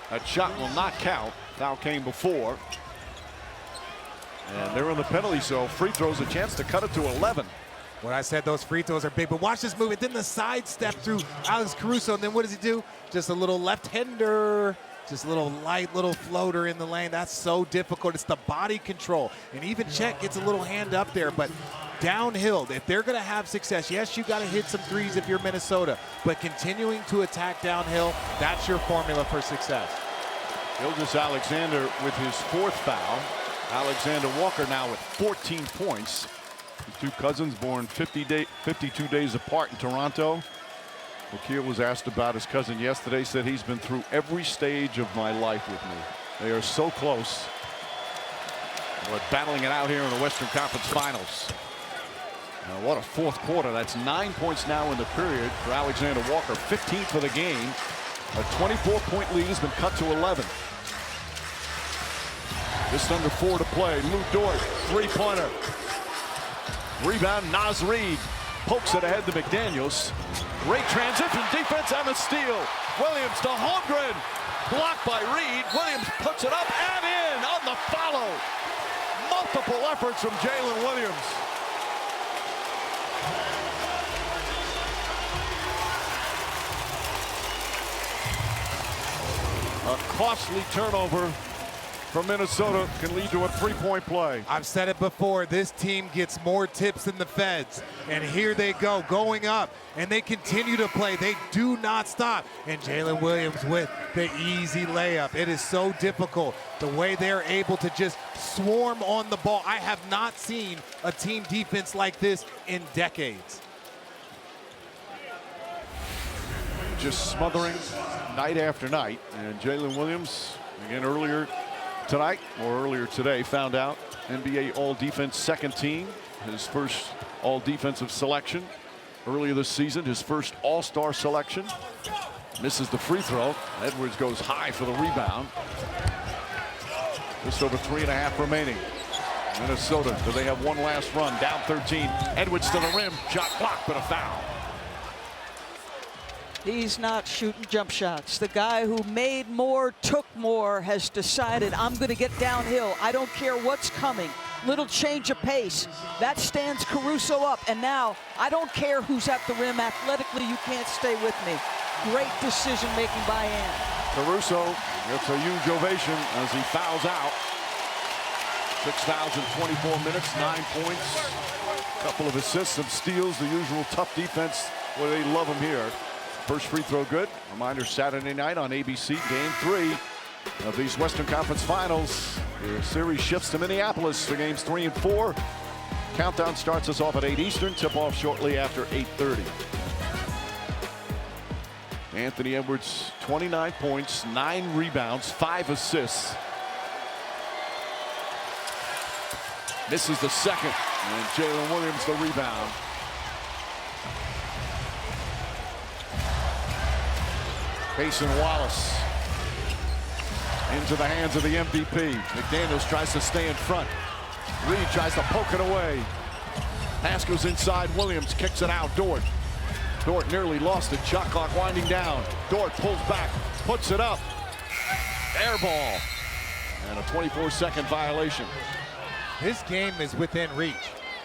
That shot will not count. Foul came before. And they're in the penalty zone. Free throws, a chance to cut it to 11. When I said those free throws are big, but watch this move. And then the sidestep through Alex Caruso. And then what does he do? Just a little left-hander. Just a little light little floater in the lane. That's so difficult. It's the body control. And even Chet gets a little hand up there. But downhill, if they're going to have success, yes, you got to hit some threes if you're Minnesota. But continuing to attack downhill, that's your formula for success. Gilgeous Alexander with his 4th foul. Alexander Walker now with 14 points. The two cousins born 52 days apart in Toronto. Wakil was asked about his cousin yesterday, said he's been through every stage of my life with me. They are so close. But battling it out here in the Western Conference Finals. Now, what a fourth quarter. That's 9 points now in the period for Alexander Walker, 15th for the game. A 24-point lead has been cut to 11. Just under 4 to play. Lou Dort, three-pointer. Rebound, Naz Reid pokes it ahead to McDaniels. Great transition defense and a steal. Williams to Holmgren. Blocked by Reid. Williams puts it up and in on the follow. Multiple efforts from Jalen Williams. A costly turnover from Minnesota can lead to a three-point play. I've said it before, this team gets more tips than the Feds. And here they go, going up. And they continue to play. They do not stop. And Jalen Williams with the easy layup. It is so difficult the way they're able to just swarm on the ball. I have not seen a team defense like this in decades. Just smothering night after night. And Jalen Williams, again earlier tonight, or earlier today, found out NBA All-Defense second team. His first All-Defensive selection. Earlier this season, his first All-Star selection. Misses the free throw. Edwards goes high for the rebound. Just over 3.5 remaining. Minnesota, do they have one last run? Down 13. Edwards to the rim. Shot blocked, but a foul. He's not shooting jump shots. The guy who made more, took more, has decided, I'm going to get downhill. I don't care what's coming. Little change of pace. That stands Caruso up. And now, I don't care who's at the rim. Athletically, you can't stay with me. Great decision making by Ant. Caruso gets a huge ovation as he fouls out. 6 fouls in 24 minutes, 9 points. A couple of assists, some steals, the usual tough defense where they love him here. First free throw good. Reminder, Saturday night on ABC, Game 3 of these Western Conference Finals. The series shifts to Minneapolis for Games 3 and 4. Countdown starts us off at 8 Eastern. Tip-off shortly after 8:30. Anthony Edwards, 29 points, 9 rebounds, 5 assists. Misses the second, and Jalen Williams the rebound. Mason Wallace into the hands of the MVP. McDaniels tries to stay in front. Reed tries to poke it away. Pass goes inside. Williams kicks it out. Dort nearly lost it. Shot clock winding down. Dort pulls back, puts it up. Air ball. And a 24-second violation. This game is within reach.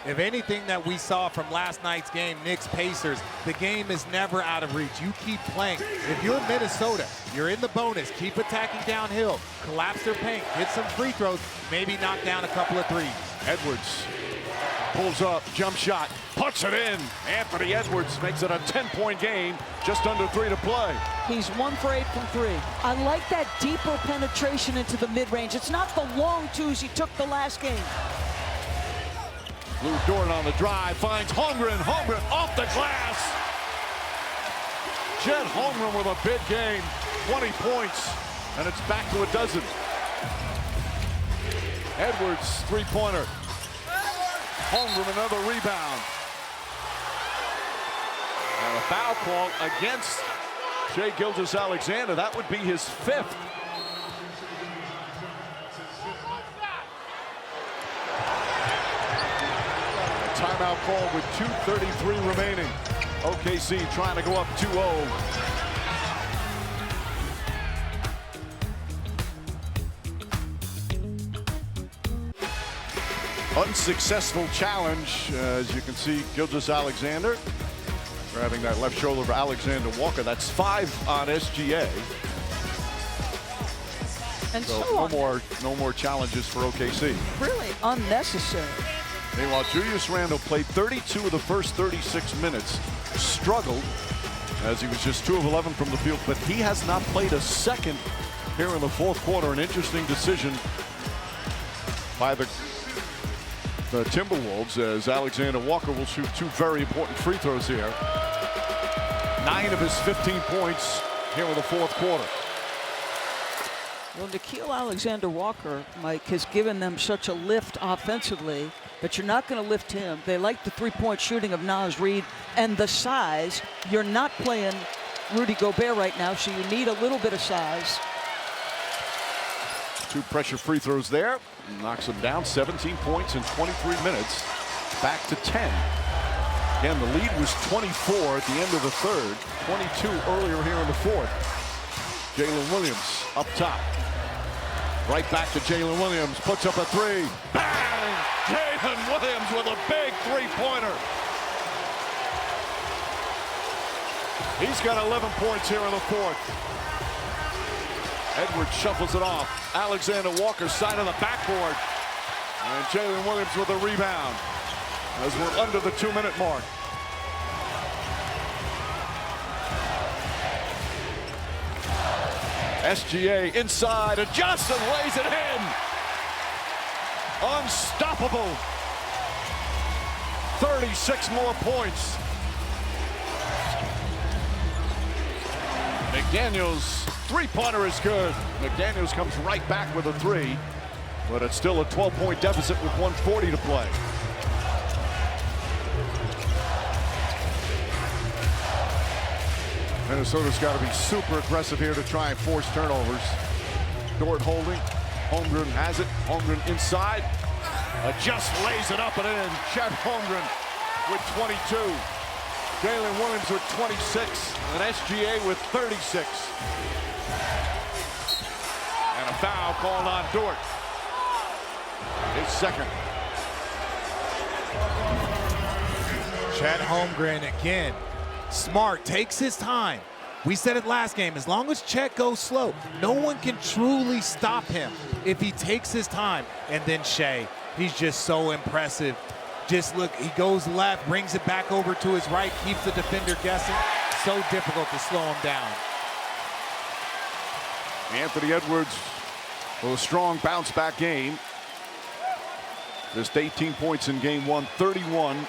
If anything that we saw from last night's game, Knicks-Pacers, the game is never out of reach. You keep playing. If you're Minnesota, you're in the bonus. Keep attacking downhill. Collapse their paint. Hit some free throws. Maybe knock down a couple of threes. Edwards pulls up, jump shot, puts it in. Anthony Edwards makes it a 10-point game, just under 3 to play. He's 1 for 8 from 3. I like that deeper penetration into the mid-range. It's not the long twos he took the last game. Lou Dort on the drive, finds Holmgren. Holmgren off the glass. Jed Holmgren with a big game, 20 points, and it's back to a dozen. Edwards, three-pointer. Holmgren, another rebound. And a foul call against Shai Gilgeous-Alexander. That would be his 5th. Timeout call with 2:33 remaining. OKC trying to go up 2-0. Unsuccessful challenge, as you can see, Gilgeous-Alexander grabbing that left shoulder of Alexander Walker. That's 5 on SGA. And So no more challenges for OKC. Really unnecessary. Meanwhile, Julius Randle played 32 of the first 36 minutes, struggled as he was just 2 of 11 from the field, but he has not played a second here in the fourth quarter. An interesting decision by the Timberwolves, as Alexander Walker will shoot 2 very important free throws here. 9 of his 15 points here in the fourth quarter. Well, Nickeil Alexander-Walker, Mike, has given them such a lift offensively, but you're not going to lift him. They like the three-point shooting of Naz Reid and the size. You're not playing Rudy Gobert right now, so you need a little bit of size. 2 pressure free throws there. Knocks them down. 17 points in 23 minutes. Back to 10. Again, the lead was 24 at the end of the third. 22 earlier here in the fourth. Jalen Williams up top. Right back to Jalen Williams. Puts up a 3. Bang! Jalen Williams with a big three-pointer. He's got 11 points here in the fourth. Edwards shuffles it off. Alexander Walker side of the backboard. And Jalen Williams with a rebound as we're under the 2-minute mark. SGA inside, adjusts and lays it in. Unstoppable. 36 more points. McDaniels, three-pointer is good. McDaniels comes right back with a 3, but it's still a 12-point deficit with 1:40 to play. Minnesota's got to be super aggressive here to try and force turnovers. Dort holding. Holmgren has it. Holmgren inside. Just lays it up and in. Chet Holmgren with 22. Jalen Williams with 26. And SGA with 36. And a foul called on Dort. His second. Chet Holmgren again. Smart, takes his time. We said it last game, as long as Chet goes slow, no one can truly stop him if he takes his time. And then Shai, he's just so impressive. Just look, he goes left, brings it back over to his right, keeps the defender guessing. So difficult to slow him down. Anthony Edwards with a strong bounce-back game. Just 18 points in game 1, 31,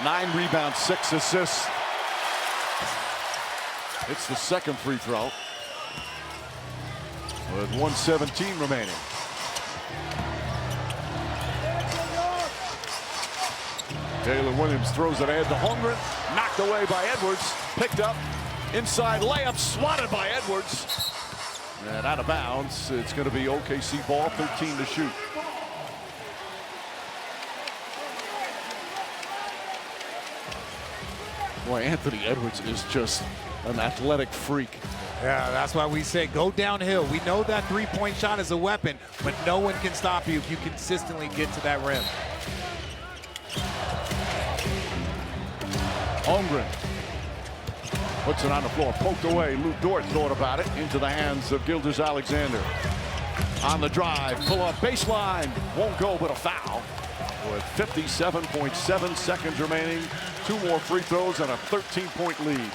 9 rebounds, 6 assists. It's the second free throw with 1:17 remaining. Jalen Williams throws it ahead to Holmgren, knocked away by Edwards, picked up, inside layup, swatted by Edwards, and out of bounds. It's going to be OKC ball, 13 to shoot. Boy, Anthony Edwards is just an athletic freak. Yeah, that's why we say go downhill. We know that three-point shot is a weapon, but no one can stop you if you consistently get to that rim. Holmgren puts it on the floor, poked away. Lou Dort thought about it, into the hands of Gilgeous-Alexander. On the drive, pull-up baseline, won't go, but a foul. With 57.7 seconds remaining, 2 more free throws and a 13-point lead.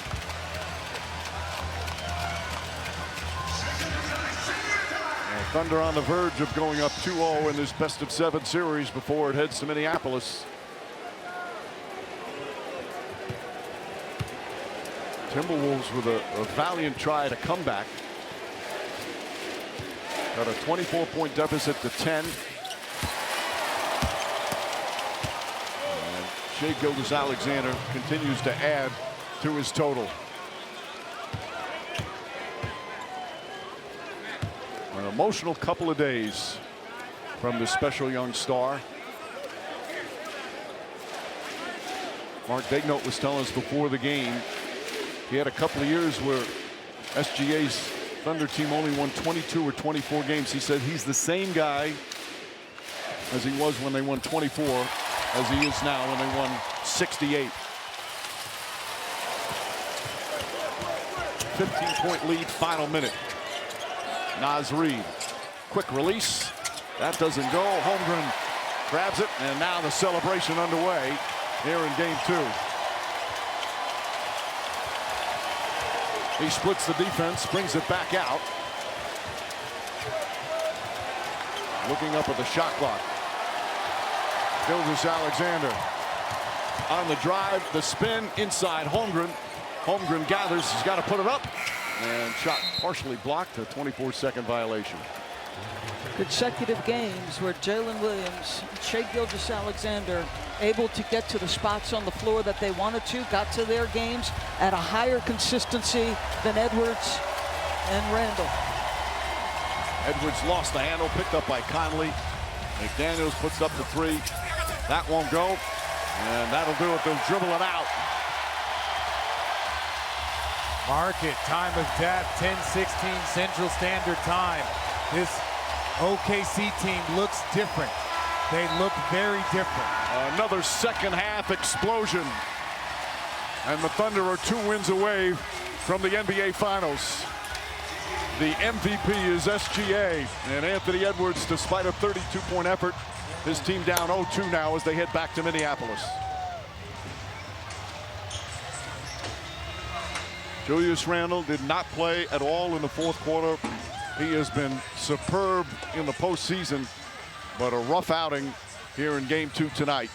Thunder on the verge of going up 2-0 in this best-of-7 series before it heads to Minneapolis. Timberwolves with a valiant try to come back. Got a 24-point deficit to 10. And Shai Gilgeous-Alexander continues to add to his total. An emotional couple of days from this special young star. Mark Daigneault was telling us before the game he had a couple of years where SGA's Thunder team only won 22 or 24 games. He said he's the same guy as he was when they won 24 as he is now when they won 68. 15-point lead, final minute. Naz Reid, quick release. That doesn't go. Holmgren grabs it, and now the celebration underway here in game 2. He splits the defense, brings it back out. Looking up at the shot clock. Gilgeous-Alexander on the drive, the spin inside Holmgren. Holmgren gathers, he's got to put it up. And shot partially blocked, a 24-second violation. Consecutive games where Jalen Williams, Shai Gilgeous-Alexander able to get to the spots on the floor that they wanted to, got to their games at a higher consistency than Edwards and Randall. Edwards lost the handle, picked up by Conley. McDaniels puts up the 3. That won't go, and that'll do it. They'll dribble it out. Market time of death, 10:16 Central Standard Time. This OKC team looks different. They look very different. Another second half explosion. And the Thunder are 2 wins away from the NBA Finals. The MVP is SGA. And Anthony Edwards, despite a 32-point effort, his team down 0-2 now as they head back to Minneapolis. Julius Randle did not play at all in the 4th quarter. He has been superb in the postseason, but a rough outing here in game 2 tonight.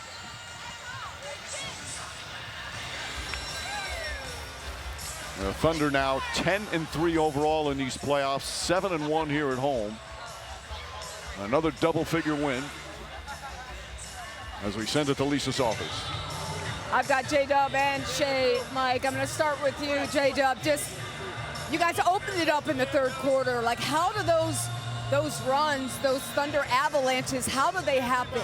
The Thunder now 10-3 overall in these playoffs, 7-1 here at home. Another double-figure win as we send it to Lisa's office. I've got J-Dub and Shai. Mike, I'm going to start with you, J-Dub. You guys opened it up in the 3rd quarter. Like, how do those runs, those Thunder avalanches, how do they happen?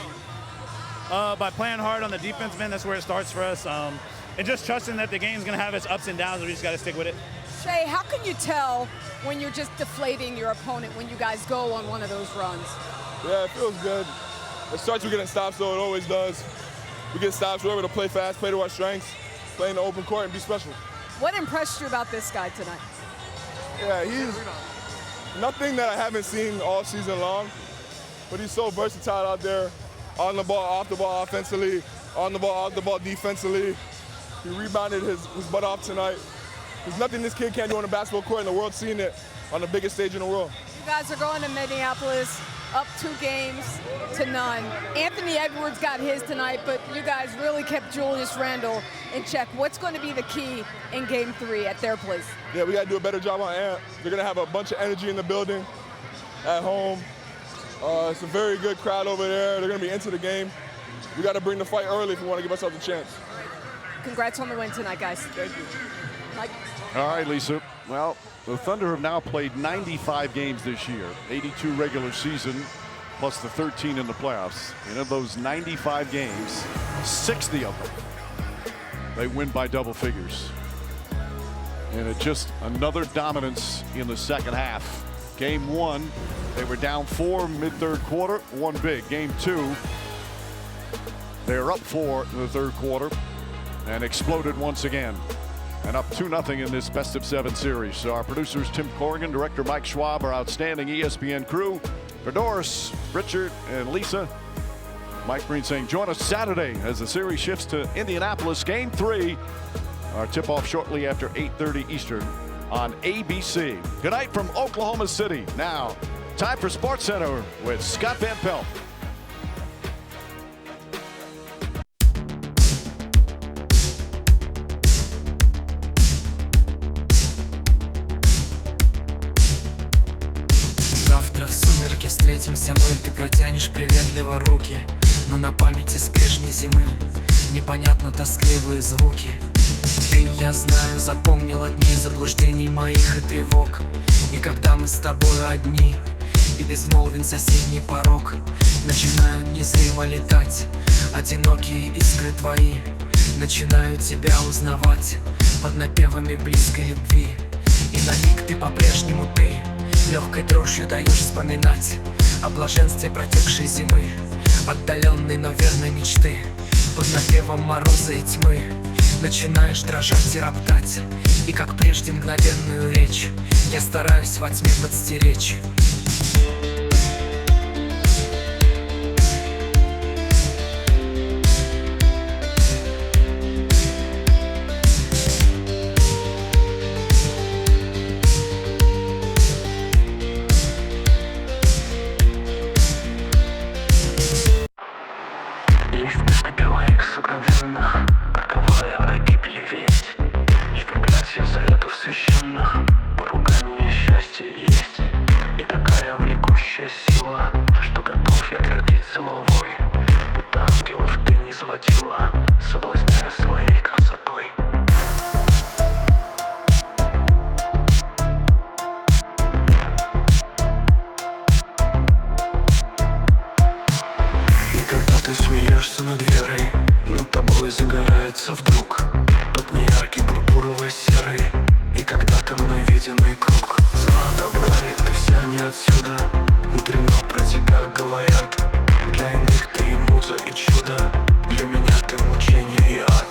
By playing hard on the defense, man, that's where it starts for us. And just trusting that the game's going to have its ups and downs, we just got to stick with it. Shai, how can you tell when you're just deflating your opponent when you guys go on one of those runs? Yeah, it feels good. It starts with getting stops, though. It always does. We get stops, we're able to play fast, play to our strengths, play in the open court, and be special. What impressed you about this guy tonight? Yeah, he's nothing that I haven't seen all season long, but he's so versatile out there, on the ball, off the ball offensively, on the ball, off the ball defensively. He rebounded his butt off tonight. There's nothing this kid can't do on the basketball court, and the world's seeing it on the biggest stage in the world. You guys are going to Minneapolis, up 2 games to none. Anthony Edwards got his tonight, but you guys really kept Julius Randle in check. What's going to be the key in game 3 at their place? Yeah, we got to do a better job on Ant. They're going to have a bunch of energy in the building at home. It's a very good crowd over there. They're going to be into the game. We got to bring the fight early if we want to give ourselves a chance. Congrats on the win tonight, guys. Thank you. Mike? All right, Lisa. Well, the Thunder have now played 95 games this year, 82 regular season, plus the 13 in the playoffs. And of those 95 games, 60 of them, they win by double figures. And just another dominance in the second half. Game one, they were down 4 mid-third quarter, won big. Game two, they're up 4 in the third quarter and exploded once again. And up 2-0 in this best-of-7 series. So our producers Tim Corrigan, director Mike Schwab, our outstanding ESPN crew. For Doris, Richard, and Lisa, Mike Green saying join us Saturday as the series shifts to Indianapolis. Game 3, our tip-off shortly after 8:30 Eastern on ABC. Good night from Oklahoma City. Now, time for SportsCenter with Scott Van Pelt. Завтра в сумерки встретимся мы, ты протянешь приветливо руки, но на памяти скрижни зимы непонятно тоскливые звуки. Ты, я знаю, запомнила дни заблуждений моих и тревог. И когда мы с тобой одни, и безмолвен соседний порог, начинают незримо летать одинокие искры твои. Начинаю тебя узнавать под напевами близкой любви. И на миг ты по-прежнему ты, легкой дрожью даешь вспоминать о блаженстве протекшей зимы, отдаленной, но верной мечты. Под напевом мороза и тьмы начинаешь дрожать и роптать, и как прежде мгновенную речь я стараюсь во тьме подстеречь. Ты смеешься над верой, над тобой загорается вдруг тот неяркий пурпурово-серый и когда-то мной виденный круг. Зла добра, и ты вся не отсюда. Внутренно про тебя говорят. Для иных ты и муза, и чудо. Для меня ты мучение и ад.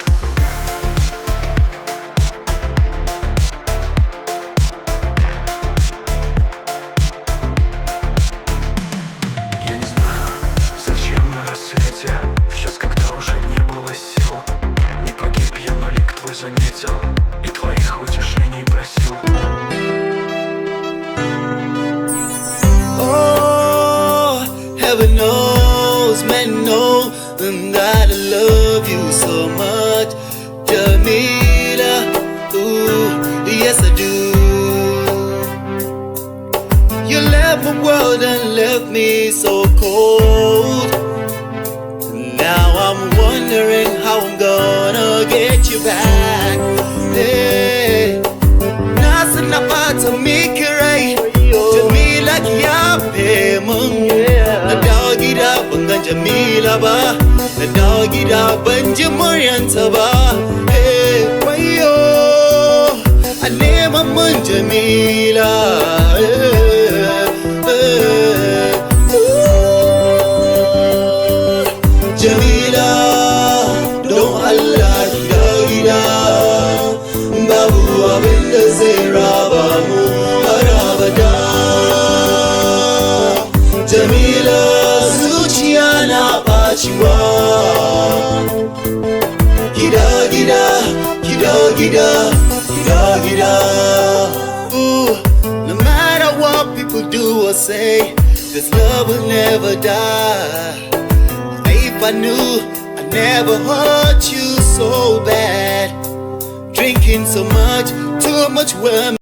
Сейчас, когда уже не было сил, не погиб я, но лик твой заметил и твоих утешений просил. Oh, heaven knows, man know that I love you so much, Jamila. Ooh, yes I do. You left my world and left me so cold. Now I'm wondering how I'm gonna get you back. Hey, nothing about to make it right. Jamila ya payment. Na doggy da bangan Jamila ba. Na doggy da banji muryanta ba. Hey, wayo, I name mun Jamila. Jamila, don Allah gida babu abin da zai raba mu har abada. Jamila, zuciya na ɓaciwa. Gida, gida, gida, gida, gida, gida. Ooh, no matter what people do or say, this love will never die. If I knew I never hurt you so bad, drinking so much, too much women.